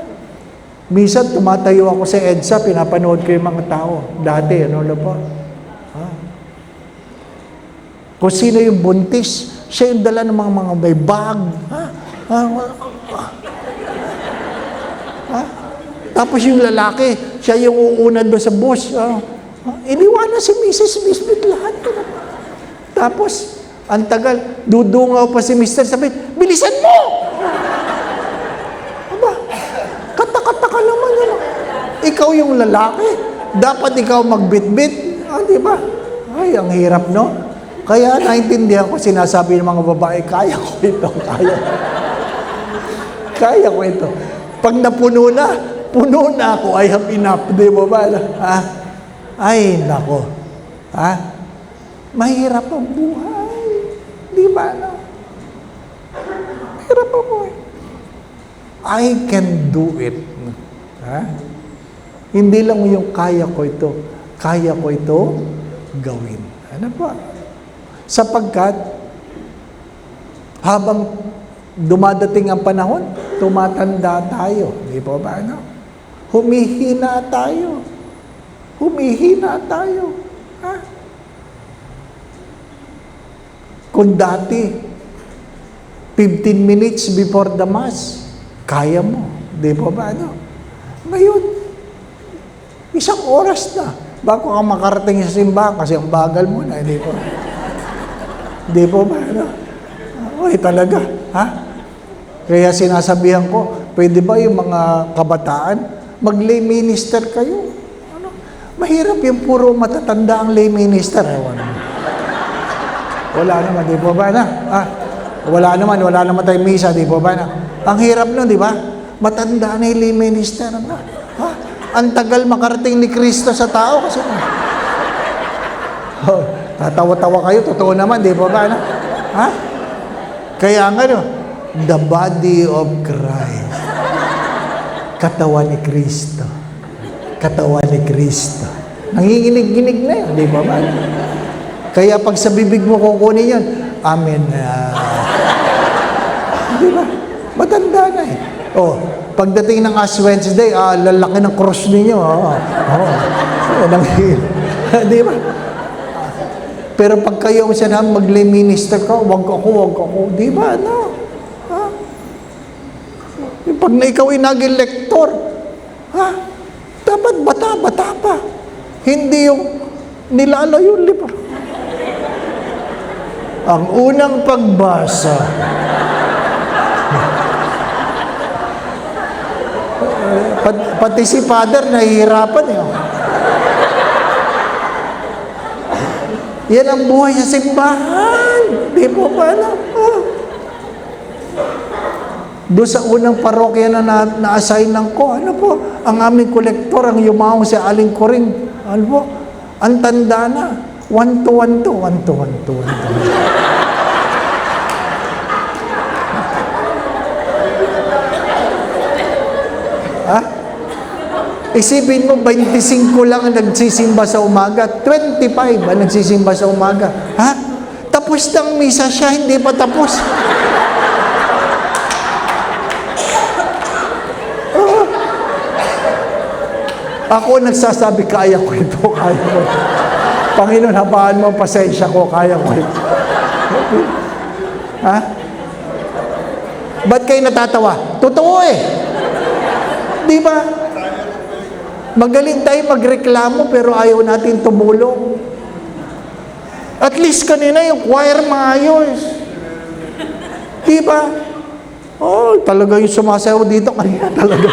Minsan, tumatayo ako sa EDSA, pinapanood ko yung mga tao. Dati, ano po? Ha? Kung sino yung buntis, siya yung dala ng mga may bag. Ha? Tapos yung lalaki, siya yung uunan doon sa bus. Iniwanan si Mrs. Bisbit lahat. Tapos, ang tagal, dudungaw pa si Mr. Sabi, bilisan mo! Aba, kata-kata ka naman yun. Ikaw yung lalaki, dapat ikaw magbitbit. Di ba? Ay, ang hirap, no? Kaya naintindihan ko, sinasabi ng mga babae, kaya ko ito. Kaya ko ito. Pag napuno na ako, I have enough. Di ba ba? Ay, nako. Mahirap ang buhay. Di ba? Hirap ang buhay. I can do it. Hindi lang yung kaya ko ito gawin. Ano ba? Sapagkat, habang dumadating ang panahon, tumatanda tayo. Di ba ba? Humihina tayo. Kung dati, 15 minutes before the Mass, kaya mo. Di ba ba? Ngayon, 1 oras na. Bago ka makarating sa simbahan kasi ang bagal mo na. Di ba? Di ba ba? Ay, talaga. Ha? Kaya sinasabihan ko, pwede ba yung mga kabataan, mag-lay minister kayo? Mahirap yung puro matatanda ang lay minister. Wala naman, di ba ba na? Wala naman tayong misa, di ba ba na? Ang hirap nun, di ba? Matanda na yung lay minister. Ang tagal makarating ni Kristo sa tao kasi tatawa-tawa kayo, totoo naman, di ba ba na? Kaya nga, the body of Christ. Katawan ni Kristo. Nanginginig-ginig na yun, di ba ba? Kaya pag sa bibig mo kukunin yun, amen. Di ba? Matanda na Oh, pagdating ng Ash Wednesday, lalaki ng cross ninyo. Di ba? Pero pag kayo siya na mag-lay minister ka, wag ako. Di ba? No. Pag na ikaw naging lektor, dapat bata pa. Hindi yung nilalayo yung libro. Ang unang pagbasa, pati si Father nahihirapan eh. Yan ang buhay sa simbahan. Di po ba na? Doon sa unang parokya na-assignan ko, ano po, ang aming kolektor, ang yumaong si Aling Coring, ano po, ang tanda na, 1 to 1 to. Isipin mo, 25 lang ang nagsisimba sa umaga, 25 ang nagsisimba sa umaga. Tapos ng misa siya, hindi pa tapos. Ako nagsasabi, kaya ko ito. Panginoon, habaan mo, pasensya ko, kaya ko ito. Ba't kayo natatawa? Totoo eh. Di ba? Magaling tayo magreklamo, pero ayaw natin tumulong. At least kanina yung choir maayos. Di ba? Talaga yung sumasayaw dito kanina talaga.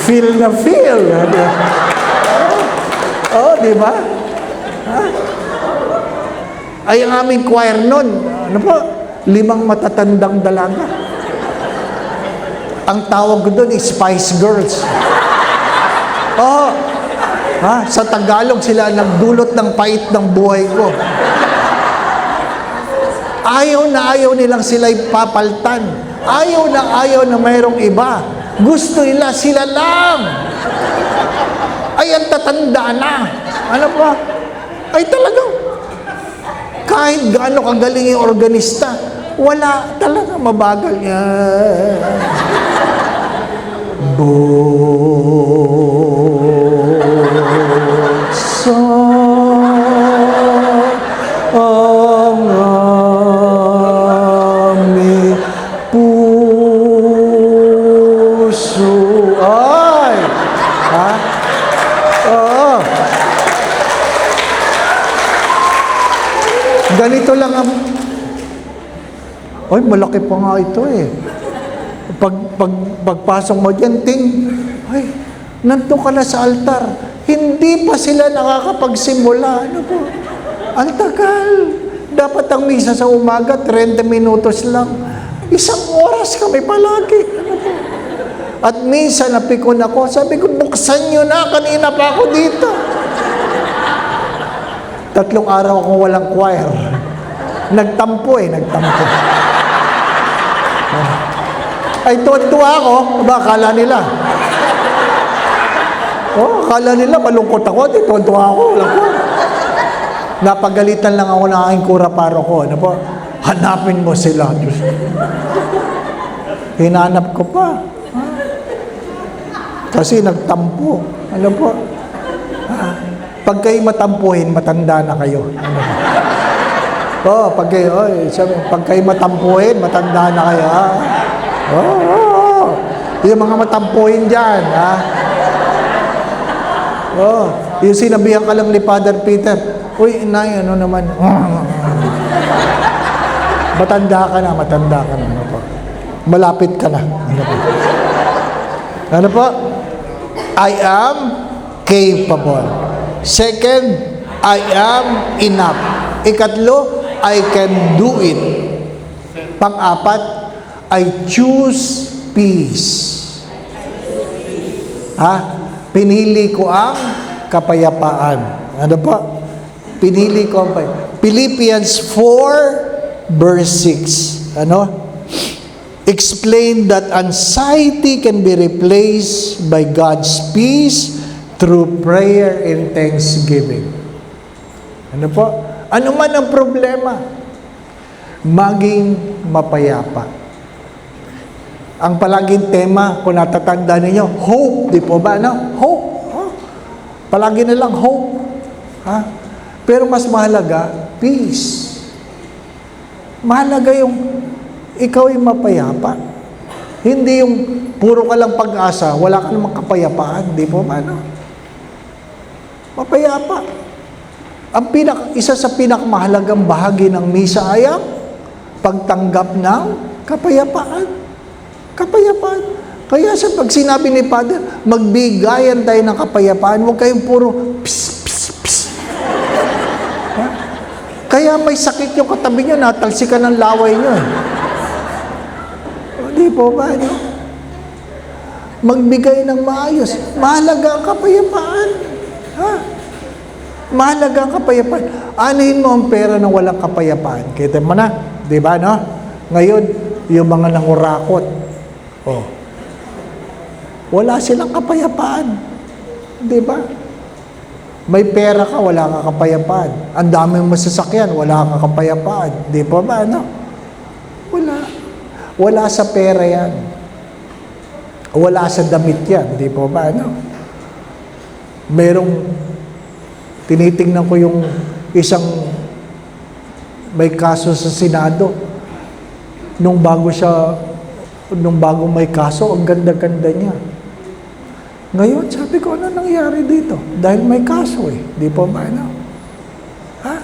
Feel na feel. Di ba? Ay, ang aming choir nun, 5 matatandang dalaga. Ang tawag ko doon is Spice Girls. Sa Tagalog sila nagdulot ng pait ng buhay ko. Ayaw nilang sila ipapaltan. Ayaw na mayroong iba. Gusto nila sila lang. Ay, ang tatanda na. Ano ba? Ay, talagang kahit gaano kagaling yung organista, wala talaga, mabagal niya. Buksan ang aming puso. Ay! Ganito lang ang... Ay, malaki pa nga ito eh. Pagpasok mo dyan, ay, nandun ka na sa altar. Hindi pa sila nakakapagsimula. Ano po? Ang tagal. Dapat ang misa sa umaga, 30 minutos lang. 1 oras kami palagi. Ano po? At minsan napikon ako, sabi ko, buksan nyo na, kanina pa ako dito. 3 araw akong walang choir. Nagtampo. Ay, tuwa ako. Akala nila. Akala nila malungkot ako. Tuwa ako. Napagalitan lang ako ng aking kura paro ko. Ano po? Hanapin mo sila. Diyos. Hinanap ko pa. Kasi nagtampo. Ano po? Pag kayo matampuhin, matanda na kayo. Ano po? Pag kayo matampuhin, matanda na kayo. Yung mga matampuhin dyan, yung sinabihan ka lang ni Father Peter, uy, inay, ano naman? Matanda ka na. Ano po? Malapit ka na. Ano po? Ano po? I am capable. Second, I am enough. Ikatlo, I can do it. Pang-apat, I choose peace. Pinili ko ang kapayapaan. Ano ba? Pinili ko ang Philippians 4 verse 6. Ano? Explain that anxiety can be replaced by God's peace through prayer and thanksgiving. Ano po? Ano man ang problema, maging mapayapa. Ang palaging tema, kung natatanda ninyo, hope, di po ba? No? Hope. Huh? Palagi na lang hope. Ha? Pero mas mahalaga, peace. Mahalaga yung ikaw ay mapayapa. Hindi yung puro ka lang pag-asa, wala ka namang kapayapaan. Di po ba? No? Mapayapa. Isa sa pinakamahalagang bahagi ng misa ay ang pagtanggap ng kapayapaan. Kapayapaan. Kaya pag sinabi ni Father, magbigayan tayo ng kapayapaan, huwag kayong puro pis, pis, pis. Ha? Kaya may sakit yung katabi nyo, natalsikan ng laway nyo. Di po ba? No? Magbigay ng maayos. Mahalaga ang kapayapaan. Ha? Mahalaga ang kapayapaan. Anahin mo ang pera na walang kapayapaan. Kita mo na. Di ba, no? Ngayon, yung mga nangurakot, oh. Wala silang kapayapaan. Di ba? May pera ka, wala ka kapayapaan. Ang daming masasakyan, wala ka kapayapaan. Di ba ba, no? Wala. Wala sa pera yan. Wala sa damit yan. Di ba ba, no? Tinitingnan ko yung isang may kaso sa Senado. Nung bago may kaso, ang ganda-ganda niya. Ngayon, sabi ko, ano nangyari dito? Dahil may kaso eh. Di po ba, ano? Ha?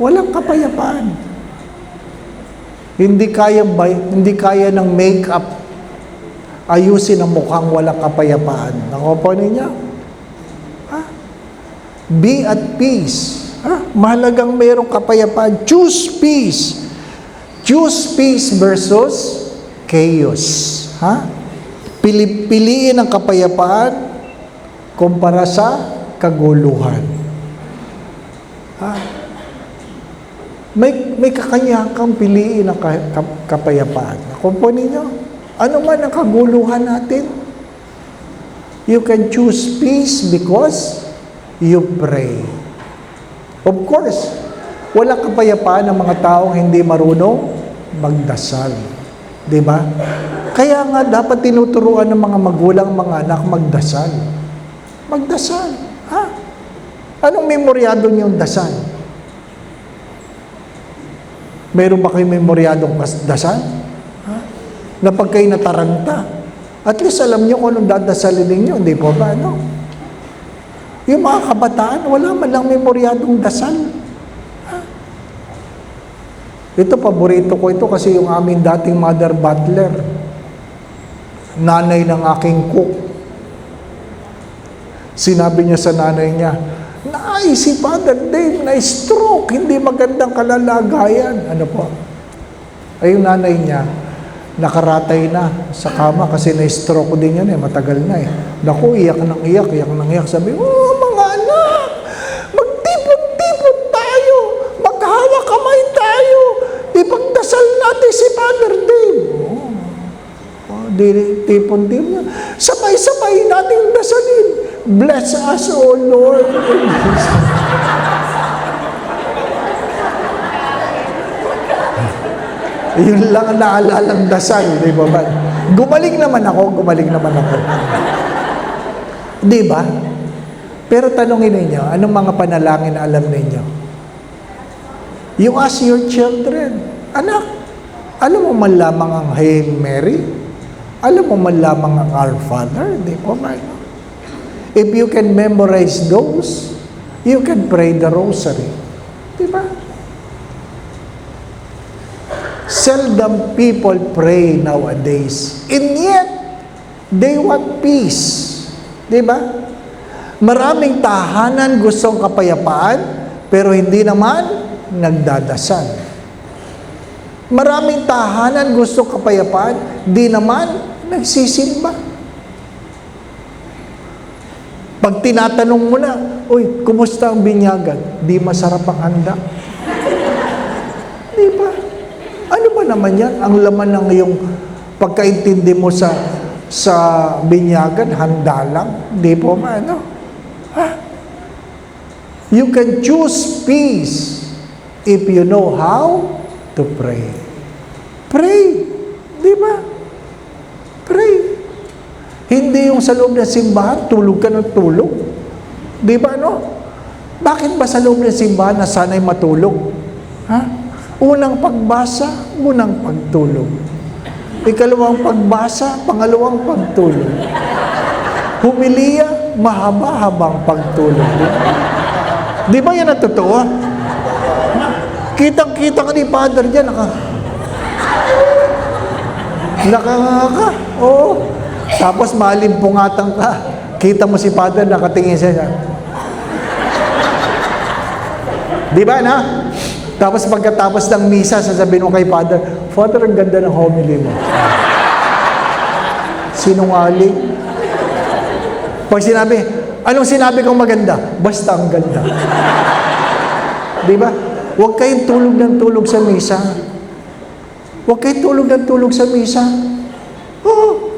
Walang kapayapaan. Hindi kaya ng make-up ayusin ang mukhang walang kapayapaan. Nakuha po ninyo? Ha? Be at peace. Ha? Mahalagang mayroong kapayapaan. Choose peace. Choose peace versus chaos. Ha? Piliin ang kapayapaan kumpara sa kaguluhan. Ha? May kakayahan kang piliin ang kapayapaan. Kung po ninyo, ano man ang kaguluhan natin, you can choose peace because you pray. Of course, walang kapayapaan ng mga taong hindi marunong magdasal. Diba? Kaya nga dapat tinuturuan ng mga magulang, mga anak magdasal. Magdasal. Ha? Anong memoryado niyong dasal? Meron ba kayong memoryadong dasal? Ha? Na pag kayo nataranta, at least alam niyo kung anong dadasalin ninyo, hindi po ba? No? Yung mga kabataan, wala man lang memoryadong dasal. Ito, paborito ko ito kasi yung aming dating mother butler, nanay ng aking cook, sinabi niya sa nanay niya, "Nay, si Father Dave na-stroke, hindi magandang kalalagayan." Ano po? Ay, yung nanay niya, nakaratay na sa kama kasi na-stroke din yan matagal na Naku, iyak ng iyak. Sabi, "Oh, mga anak, magtipon-tipon tayo, maghawak kamay tayo, ipagdasal natin si Father Dave." Tipon-tipon. Sabay-sabay nating dasalin. Bless us, O Lord. Yun lang ang naalalang dasal, di ba ba? Gumaling naman ako. Di ba? Pero tanongin ninyo, anong mga panalangin na alam ninyo? You ask your children, anak, alam mo man lamang ang Hail Mary? Alam mo man lamang ang Our Father? Di ba ba? If you can memorize those, you can pray the rosary. Di ba? Seldom people pray nowadays. And yet, they want peace. Di ba? Maraming tahanan gustong kapayapaan, pero hindi naman nagdadasal. Maraming tahanan gustong kapayapaan, di naman nagsisimba. Pag tinatanong mo na, "Uy, kumusta ang binyagan?" Di masarap ang handa. Di ba? Ano ba naman yan? Ang laman ng iyong pagkaintindi mo sa binyagan, handa lang. Di po ba, ano? Ha? You can choose peace if you know how to pray. Pray. Di ba? Hindi yung sa loob ng simbahan, tulog ka ng tulog. Di ba, no? Bakit ba sa loob ng simbahan na sana'y matulog? Ha? Unang pagbasa, unang pagtulog. Ikalawang pagbasa, pangalawang pagtulog. Humiliya, mahaba-habang pagtulog. Di ba yan ang totoo? Kitang-kita ka ni Father dyan, nakanganga. Oo. Tapos malimpungatan ka. Kita mo si Father, nakatingin siya. Di ba, na? Tapos pagkatapos ng misa, sasabihin mo kay Father, Father, ang ganda ng homily mo. Sinungaling. Pag sinabi, anong sinabi kong maganda? Basta ang ganda. Di ba? Huwag kayong tulog ng tulog sa misa. Huwag kayong tulog ng tulog sa misa. Oo.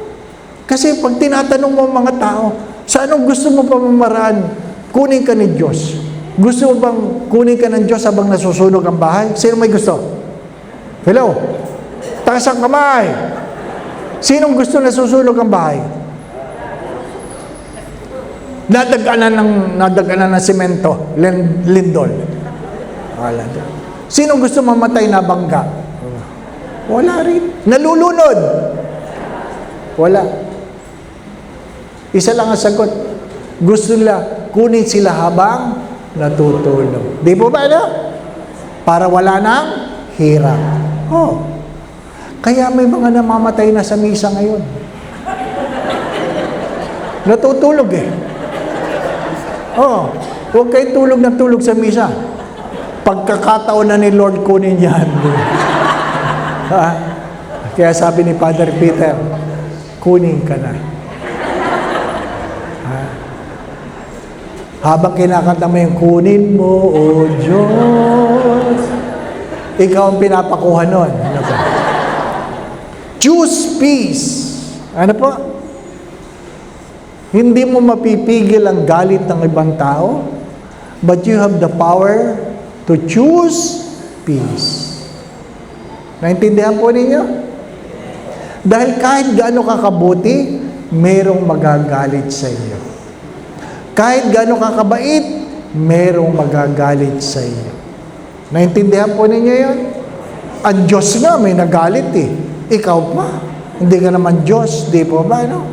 Kasi pag tinatanong mo ang mga tao, sa anong gusto mo pamamaraan, kunin ka ni Diyos. Gusto mo bang kunin ka ng Diyos habang nasusunog ang bahay? Sino may gusto? Hello? Taas ang kamay. Sinong gusto nasusunog ang bahay? Nadaganan ng semento, lindol. Sinong gusto mamatay na bangga? Wala rin. Nalulunod? Wala. Isa lang ang sagot. Gusto nila, kunin sila habang natutulog. Di po ba, no? Para wala nang hirap. Oh. Kaya may mga namamatay na sa misa ngayon. Natutulog eh. Oh. Huwag kayo tulog na tulog sa misa. Pagkakataon na ni Lord kunin yan. Ha? Kaya sabi ni Father Peter, kunin ka na. Ha? Habang kinakanta mo yung kunin mo, O Diyos, ikaw ang pinapakuha nun. Ano po? Choose peace. Ano po? Hindi mo mapipigil ang galit ng ibang tao, but you have the power to choose peace. Naintindihan po ninyo? Dahil kahit gaano kakabuti, merong magagalit sa iyo. Kahit gaano kakabait, merong magagalit sa iyo. Naintindihan po ninyo yun? Ang Diyos nga may nagalit eh. Ikaw pa. Hindi ka naman Diyos, di po ba? No?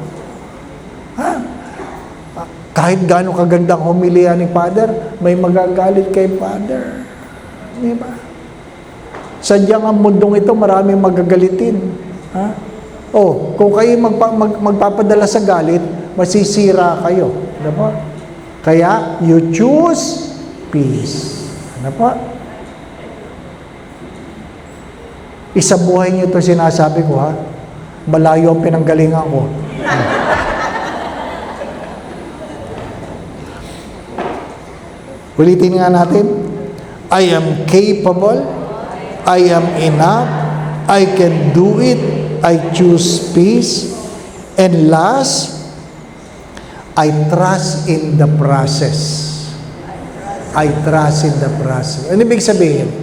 Ha? Kahit gaano kagandang homilya ni Father, may magagalit kay Father. Di ba? Sadyang ang mundong ito, maraming magagalitin. Ha? Oh, kung kayo magpapadala sa galit, masisira kayo. Ano po? Kaya, you choose peace. Ano po? Isa buhay niyo ito sinasabi ko, ha? Malayo ang pinanggalingan ko. Ulitin nga natin. I am capable. I am enough. I can do it. I choose peace. And last, I trust in the process. I trust in the process. Ano ibig sabihin?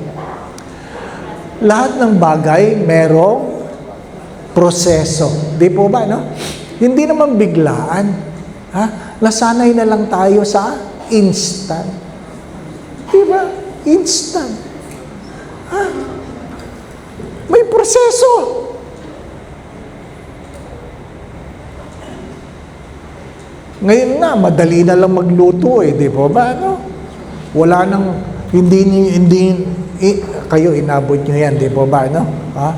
Lahat ng bagay merong proseso. Di po ba, no? Hindi naman biglaan. Ha? Nasanay na lang tayo sa instant. Di ba? Instant. Ha? May proseso. Ngayon nga, madali na lang magluto eh, di po ba? No? Wala nang, kayo inabot nyo yan, di po ba? No? Ha?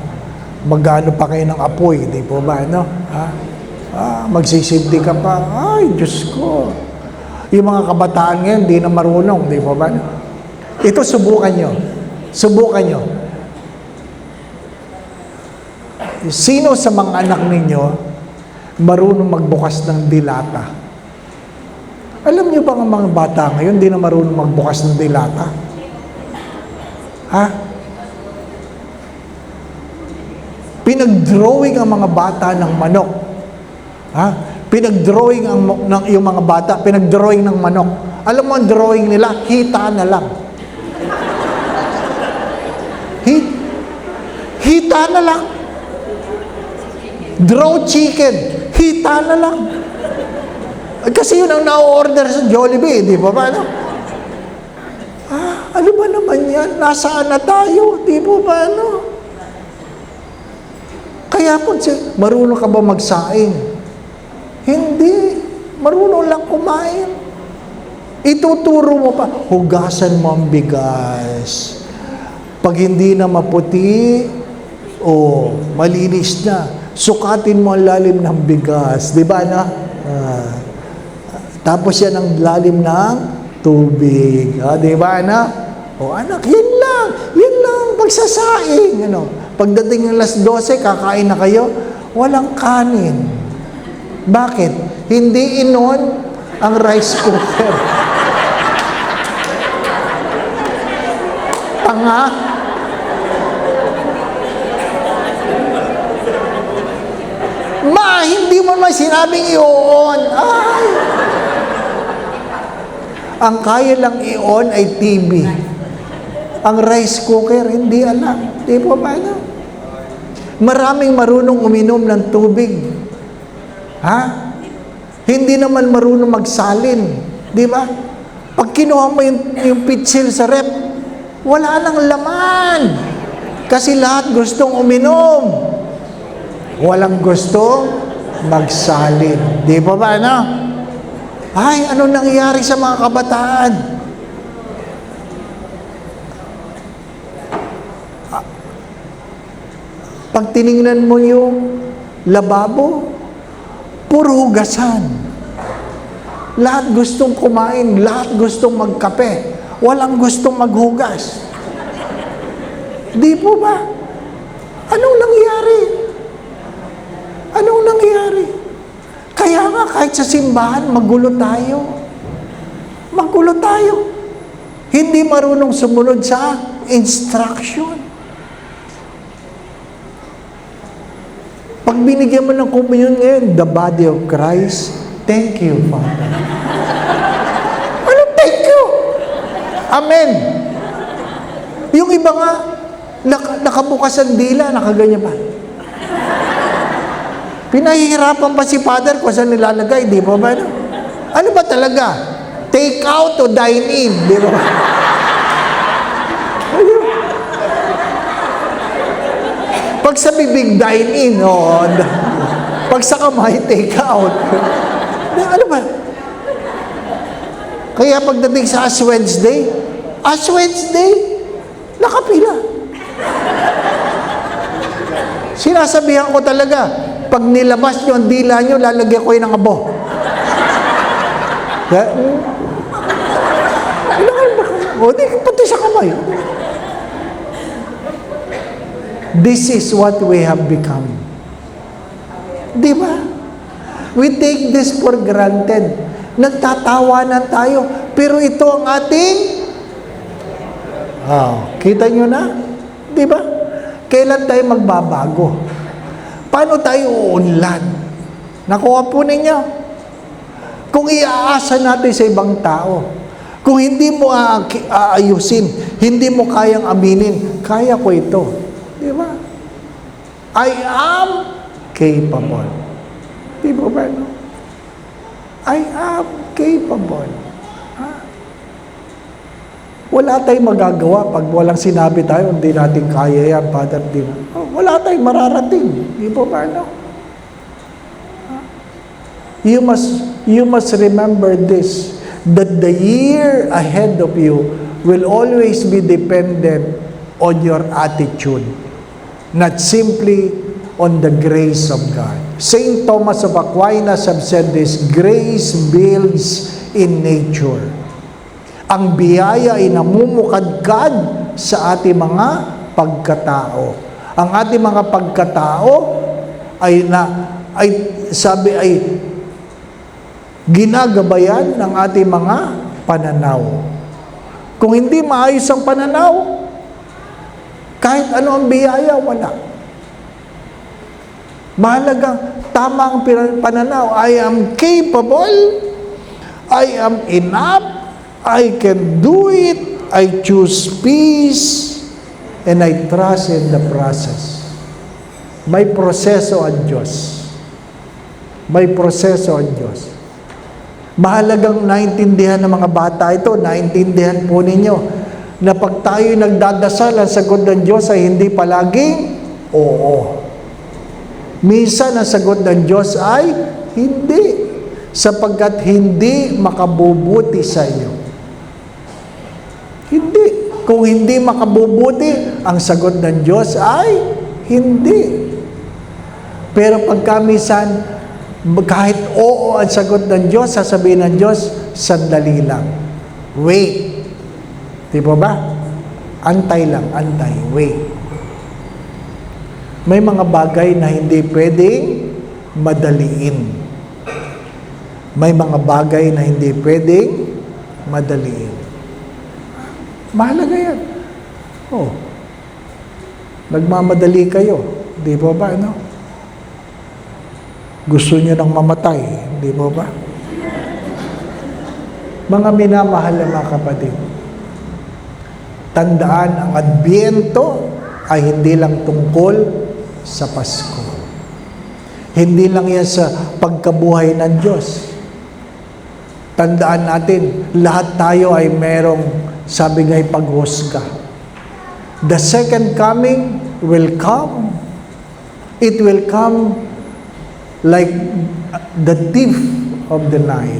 Magano pa kayo ng apoy, di po ba? No? Ha? Magsisinti ka pa, ay, Diyos ko. Yung mga kabataan ngayon, di na marunong, di po ba? No? Ito, subukan nyo. Subukan nyo. Sino sa mga anak ninyo marunong magbukas ng dilata? Alam niyo ba ang mga bata ngayon, di na marunong magbukas ng dilata? Ha? Pinag-drawing ang mga bata ng manok. Ha? Pinag-drawing yung mga bata, pinag-drawing ng manok. Alam mo ang drawing nila? Hita na lang. Hita na lang. Draw chicken, hita na lang. Kasi yun ang na-order sa Jollibee, di ba ba? Ano? Ano ba naman yan? Nasaan na tayo? Di ba ba? Ano? Kaya po, marunong ka ba magsaing? Hindi. Marunong lang kumain. Ituturo mo pa, hugasan mo ang bigas. Pag hindi na maputi, malinis na, sukatin mo ang lalim ng bigas. Di ba na? Tapos yan ang lalim ng tubig. Di ba na? Anak, yun lang, pagsasaing. Pagdating ng alas 12, kakain na kayo, walang kanin. Bakit? Hindi inon ang rice cooker. Hindi mo naman sinabing i-on. Ang kaya lang i-on ay TV. Ang rice cooker, hindi alam. Di po ba na? Maraming marunong uminom ng tubig. Hindi naman marunong magsalin. Di ba? Pag kinuha mo yung pitsil sa rep, wala nang laman. Kasi lahat gustong uminom. Walang gustong magsalin. Di ba ba, no? Ano nangyari sa mga kabataan? Pag tiningnan mo yung lababo, puro hugasan. Lahat gustong kumain, lahat gustong magkape. Walang gustong maghugas. Di po ba? Anong nangyari? Kaya nga, kahit sa simbahan, magulo tayo. Hindi marunong sumunod sa instruction. Pag binigyan mo ng communion ngayon, the body of Christ, thank you, Father. Thank you? Amen. Yung iba nga, nakabukas ang dila, nakaganyan pa. Pinahihirapan pa si Father kung saan nilalagay, di ba ba? Ano ba talaga? Take out o dine in, di ba? Pag sa bibig, dine in, pag sa kamay, take out. Ano ba? Kaya pagdating sa Ash Wednesday, nakapila. Sinasabihan ko talaga, pag nilabas nyo ang dila nyo, lalagyan ko yun ng abo. Pati sa kamay. This is what we have become. Di ba? We take this for granted. Nagtatawanan tayo. Pero ito ang ating kita nyo na? Di ba? Kailan tayo magbabago? Paano tayo uunlad? Nakuha po ninyo? Kung iaasa natin sa ibang tao, kung hindi mo aayusin, hindi mo kayang aminin, kaya ko ito. Di ba? I am capable. Di ba ba? No? I am capable. Wala tayong magagawa pag walang sinabi tayo, hindi natin kaya yan, Father. Wala tayong mararating. Di ba ba? No? You must remember this, that the year ahead of you will always be dependent on your attitude, not simply on the grace of God. Saint Thomas of Aquinas have said this, grace builds in nature. Ang biyaya ay namumukadkad sa ating mga pagkatao. Ang ating mga pagkatao ay ginagabayan ng ating mga pananaw. Kung hindi maayos ang pananaw, kahit ano ang biyaya, wala. Mahalagang tama ang pananaw. I am capable, I am enough, I can do it, I choose peace, and I trust in the process. May proseso ang Diyos. May proseso ang Diyos. Mahalagang naintindihan ng mga bata ito, naintindihan po ninyo, na pag tayo'y nagdadasal, ang sagot ng Diyos ay hindi palaging oo. Minsan, ang sagot ng Diyos ay hindi, sapagkat hindi makabubuti sa iyo. Hindi. Kung hindi makabubuti, ang sagot ng Diyos ay hindi. Pero pagka minsan, kahit oo ang sagot ng Diyos, sasabihin ng Diyos, sandali lang. Wait. Di ba ba? Antay lang, antay. Wait. May mga bagay na hindi pwedeng madaliin. May mga bagay na hindi pwedeng madaliin. Mahalaga yan. Oh. Nagmamadali kayo. Di ba ba, ano? Gusto nyo nang mamatay. Di ba ba? Mga minamahal na mga kapatid, tandaan, ang Adbyento ay hindi lang tungkol sa Pasko. Hindi lang yan sa pagkabuhay ng Diyos. Tandaan natin, lahat tayo ay merong, sabi nga'y paghusga. The second coming will come. It will come like the thief of the night.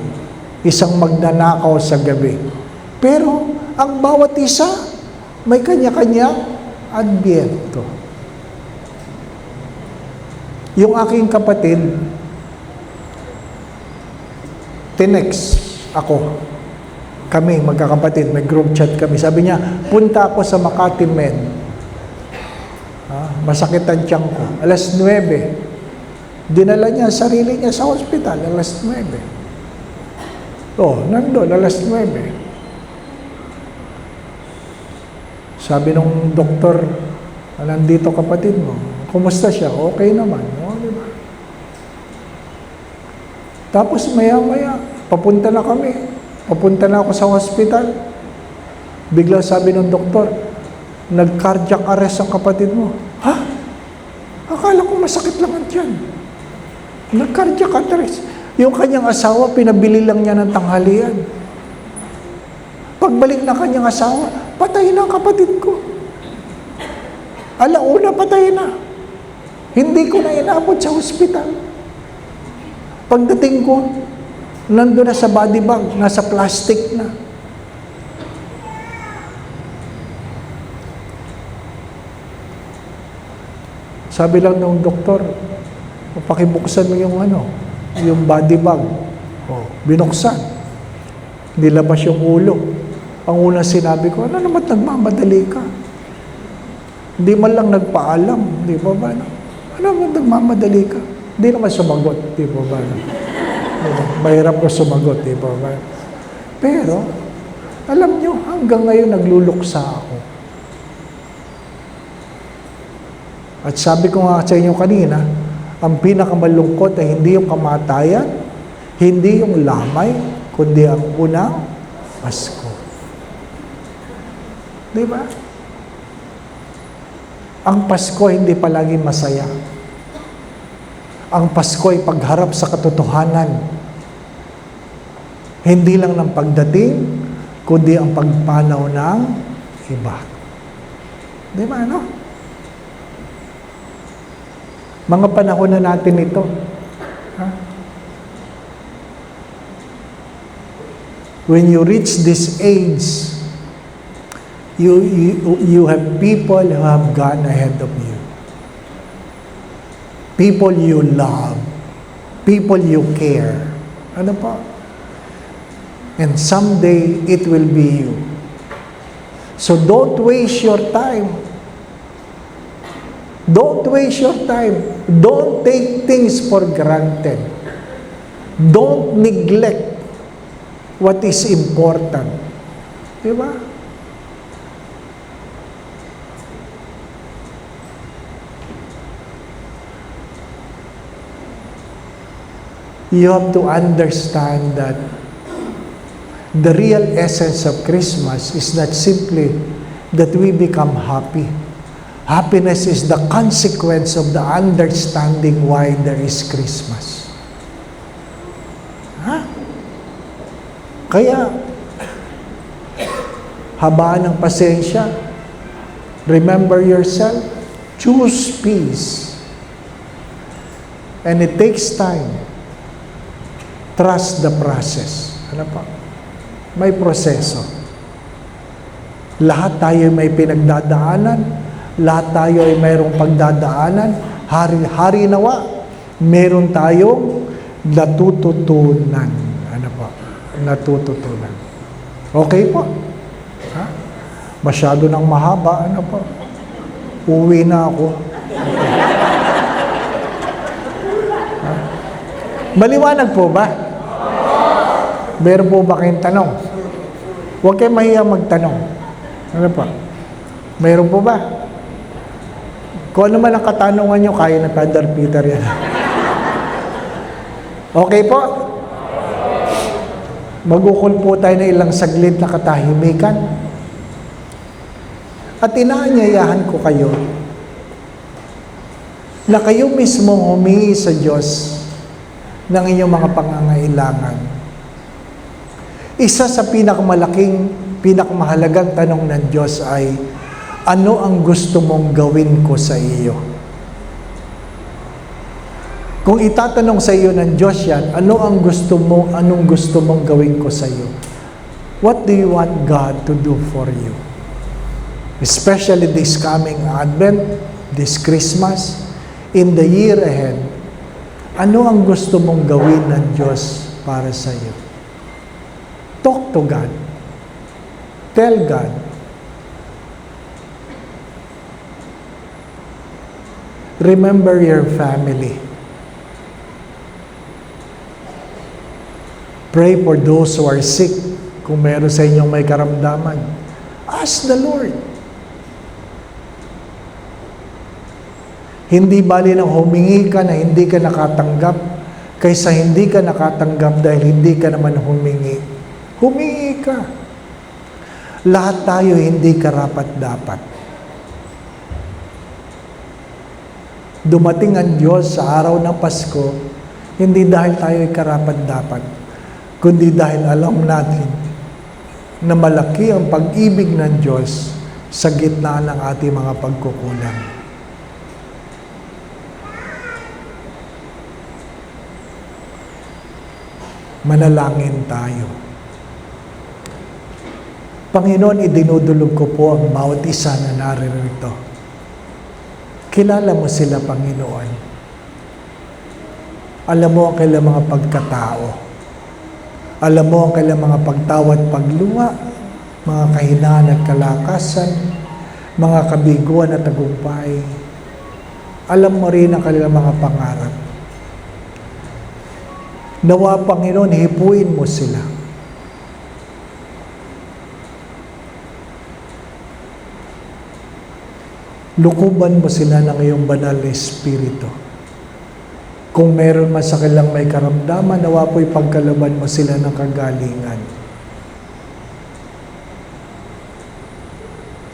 Isang magnanakaw sa gabi. Pero, ang bawat isa, may kanya-kanyang Adbyento. Yung aking kapatid, tinext ako. Kami, magkakapatid, may group chat kami. Sabi niya, punta ako sa Makati Med. Masakit ang tiyan ko. Alas 9. Dinala niya ang sarili niya sa hospital, alas 9. Nandun, alas 9. Sabi nung doktor, nandito kapatid mo, kumusta siya? Okay naman. Diba? Tapos maya-maya, papunta na kami. Papunta na ako sa hospital. Bigla sabi ng doktor, nag-cardiac arrest ang kapatid mo. Ha? Akala ko masakit lang ang tiyan. Nag-cardiac arrest. Yung kanyang asawa, pinabili lang niya ng tanghalian. Pagbalik na kanyang asawa, patay na ang kapatid ko. Alauna, patay na. Hindi ko na inabot sa hospital. Pagdating ko, nandun na sa body bag, nasa plastic na. Sabi lang ng doktor, pakibuksan mo yung body bag. Binuksan. Nilabas yung ulo. Ang unang sinabi ko, ano naman nagmamadali ka? Hindi man lang nagpaalam, di ba ba? Ano naman nagmamadali ka? Hindi naman sumagot, di ba ba? Mahirap ko sumagot, di ba ba? Pero, alam nyo, hanggang ngayon nagluluksa ako. At sabi ko nga sa inyo kanina, ang pinakamalungkot ay hindi yung kamatayan, hindi yung lamay, kundi ang unang Pasko. Di ba? Ang Pasko hindi palagi masaya. Ang Pasko ay pagharap sa katotohanan. Hindi lang ng pagdating, kundi ang pagpanaw ng iba. Di ba, ano? Mga panahon na natin ito. Ha? When you reach this age, you have people who have gone ahead of you. People you love. People you care. Ano pa? And someday, it will be you. So don't waste your time. Don't waste your time. Don't take things for granted. Don't neglect what is important. Diba? You have to understand that the real essence of Christmas is not simply that we become happy. Happiness is the consequence of the understanding why there is Christmas. Kaya, habaan ng pasensya, remember yourself, choose peace. And it takes time. Trust the process. Ano pa? May proseso. Lahat tayo may pinagdadaanan, lahat tayo ay mayroong pagdadaanan, hari-hari nawa, meron tayong natututunan. Ano po? Natututunan. Okay po? Ha? Masyado nang mahaba. Ano po? Uwi na ako. Ha? Maliwanag po ba? Meron po ba kayong tanong? Huwag kayong mahiya magtanong. Ano pa? Meron po ba? Kung ano man ang katanungan nyo, kaya na Father Peter yan. Okay po? Magukol po tayo na ilang saglit na katahimikan. At inaanyayahan ko kayo na kayo mismo humingi sa Diyos ng inyong mga pangangailangan. Isa sa pinakamahalagang tanong ng Diyos ay, ano ang gusto mong gawin ko sa iyo? Kung itatanong sa iyo ng Diyos yan, anong gusto mong gawin ko sa iyo? What do you want God to do for you? Especially this coming Advent, this Christmas, in the year ahead, ano ang gusto mong gawin ng Diyos para sa iyo? Talk to God. Tell God. Remember your family. Pray for those who are sick. Kung meron sa inyong may karamdaman, ask the Lord. Hindi bali nang humingi ka na hindi ka nakatanggap kaysa hindi ka nakatanggap dahil hindi ka naman humingi. Humingi ka. Lahat tayo hindi karapat-dapat. Dumating ang Diyos sa araw ng Pasko, hindi dahil tayo ay karapat-dapat, kundi dahil alam natin na malaki ang pag-ibig ng Diyos sa gitna ng ating mga pagkukulang. Manalangin tayo. Panginoon, idinudulog ko po ang bawat isa na naririto. Kilala mo sila, Panginoon. Alam mo ang kailang mga pagkatao. Alam mo ang kailang mga pagtawad, paglunga, mga kahinaan at kalakasan, mga kabiguan at tagumpay. Alam mo rin ang kanilang mga pangarap. Nawa, Panginoon, hipuin mo sila. Lukuban mo sila ng iyong banal na Espiritu. Kung meron man sa kanilang may karamdaman, nawa po'y pagkalaban mo sila ng kagalingan.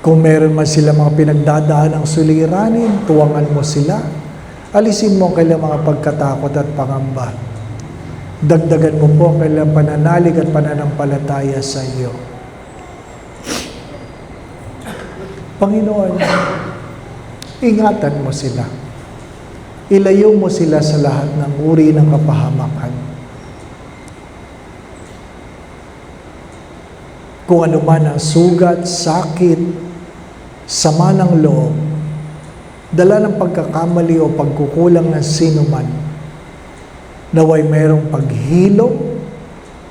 Kung meron man sila mga pinagdadaan ng suliranin, tuwangan mo sila. Alisin mo ang kanilang mga pagkatakot at pangamba. Dagdagan mo po ang kanilang pananalig at pananampalataya sa iyo. Panginoon, ingatan mo sila. Ilayo mo sila sa lahat ng uri ng kapahamakan. Kung ano man ang sugat, sakit, sama ng loob, dala ng pagkakamali o pagkukulang ng sino man, naway merong paghilom,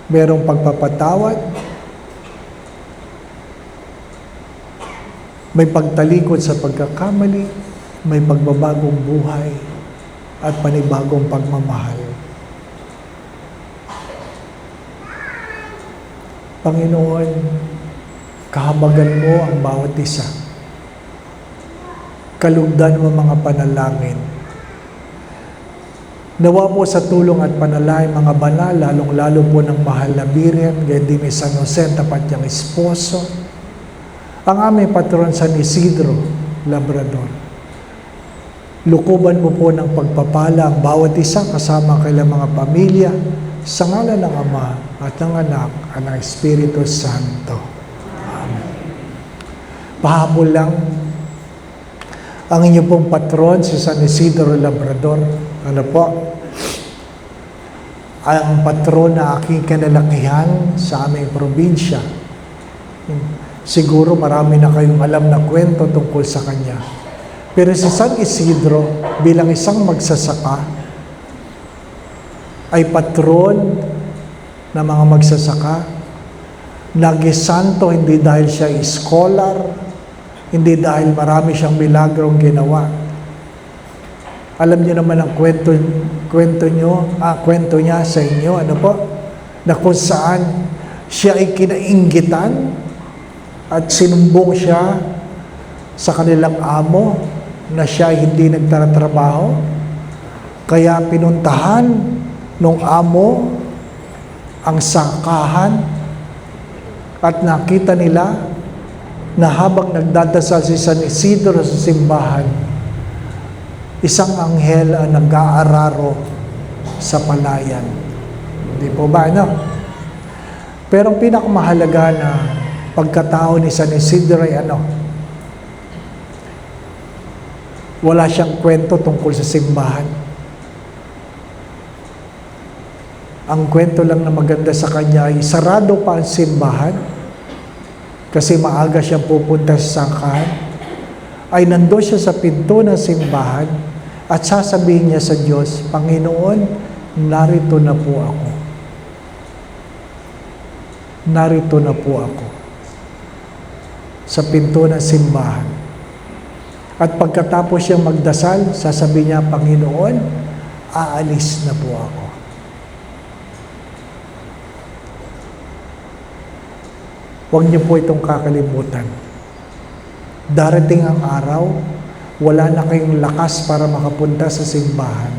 merong pagpapatawad, may pagtalikod sa pagkakamali, may pagbabagong buhay, at panibagong pagmamahal. Panginoon, kahabagan mo ang bawat isa. Kalugdan mo mga panalangin. Nawa po sa tulong at panalangin mga banal, lalong-lalo po ng mahal na Birhen, gayon din ni San Jose, tapat niyang esposo, ang aming patron San Isidro, Labrador. Lukuban mo po ng pagpapala ang bawat isa kasama kailang mga pamilya Sa ngalan ng Ama at ng Anak at ng Espiritu Santo. Amen. Pahabol lang ang inyong pong patron, si San Isidro Labrador. Ano po? Ang patron na aking kanalakihan sa aming probinsya. Siguro marami na kayong alam na kwento tungkol sa kanya. Pero si San Isidro, bilang isang magsasaka, ay patron ng mga magsasaka. Nagisanto hindi dahil siya scholar, hindi dahil marami siyang milagrong ginawa. Alam niyo naman ang kwento niya sa inyo, ano po? Na kung saan siya ay kinainggitan at sinumbong siya sa kanilang amo na siya ay hindi nagtatrabaho. Kaya pinuntahan nung amo ang sakahan at nakita nila na habang nagdadasal si San Isidro sa simbahan, isang anghel ang nag-aararo sa palayan. Hindi po ba, ano? Pero ang pinakamahalaga na pagkatao ni San Isidro ay ano? Wala siyang kwento tungkol sa simbahan. Ang kwento lang na maganda sa kanya ay sarado pa ang simbahan kasi maaga siyang pupunta sa sangkahan. Ay nandoon siya sa pinto ng simbahan at sasabihin niya sa Diyos, Panginoon, narito na po ako. Narito na po ako sa pinto ng simbahan. At pagkatapos siyang magdasal, sasabihin niya, Panginoon, aalis na po ako. Huwag niyo po itong kakalimutan. Darating ang araw, wala na kayong lakas para makapunta sa simbahan.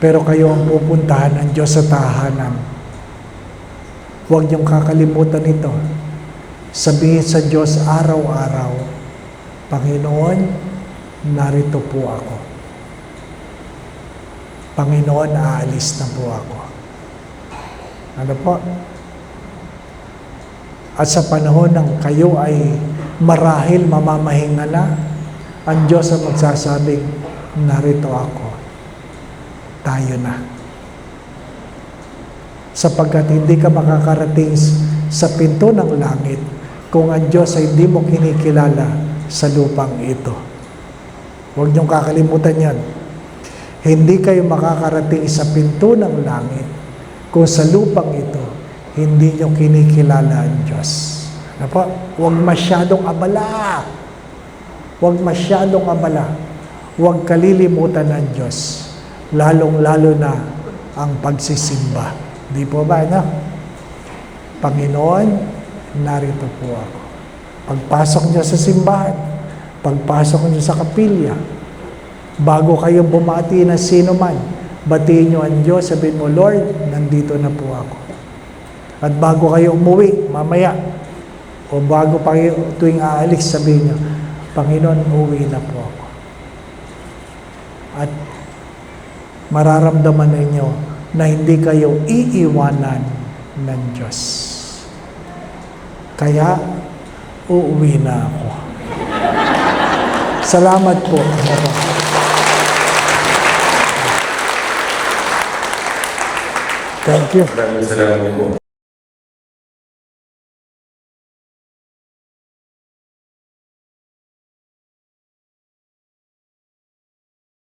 Pero kayo ang pupuntahan ng Diyos sa tahanan. Huwag niyong kakalimutan ito. Sabihin sa Diyos araw-araw, Panginoon, narito po ako. Panginoon, aalis na po ako. Ano po? At sa panahon ng kayo ay marahil mamamahinga na, ang Diyos ang magsasabing, narito ako. Tayo na. Sapagkat hindi ka makakarating sa pinto ng langit kung ang Diyos ay hindi mo kinikilala sa lupang ito. Huwag niyong kakalimutan yan. Hindi kayo makakarating sa pinto ng langit kung sa lupang ito hindi niyo kinikilala ang Diyos. Ano po? Huwag masyadong abala. Huwag masyadong abala. Huwag kalilimutan ng Diyos. Lalong-lalo na ang pagsisimba. Di po ba, no? Panginoon, narito po ako. Pagpasok niyo sa simbahan, pagpasok niyo sa kapilya, bago kayo bumati ng sino man, batiin niyo ang Diyos, sabihin mo, Lord, nandito na po ako. At bago kayo umuwi, mamaya, o bago pa kayo tuwing aalis, sabihin niyo, Panginoon, uwi na po ako. At mararamdaman ninyo na hindi kayo iiwanan ng Diyos. Kaya, uuwi na ako. Salamat po. Thank you. Maraming salamat po.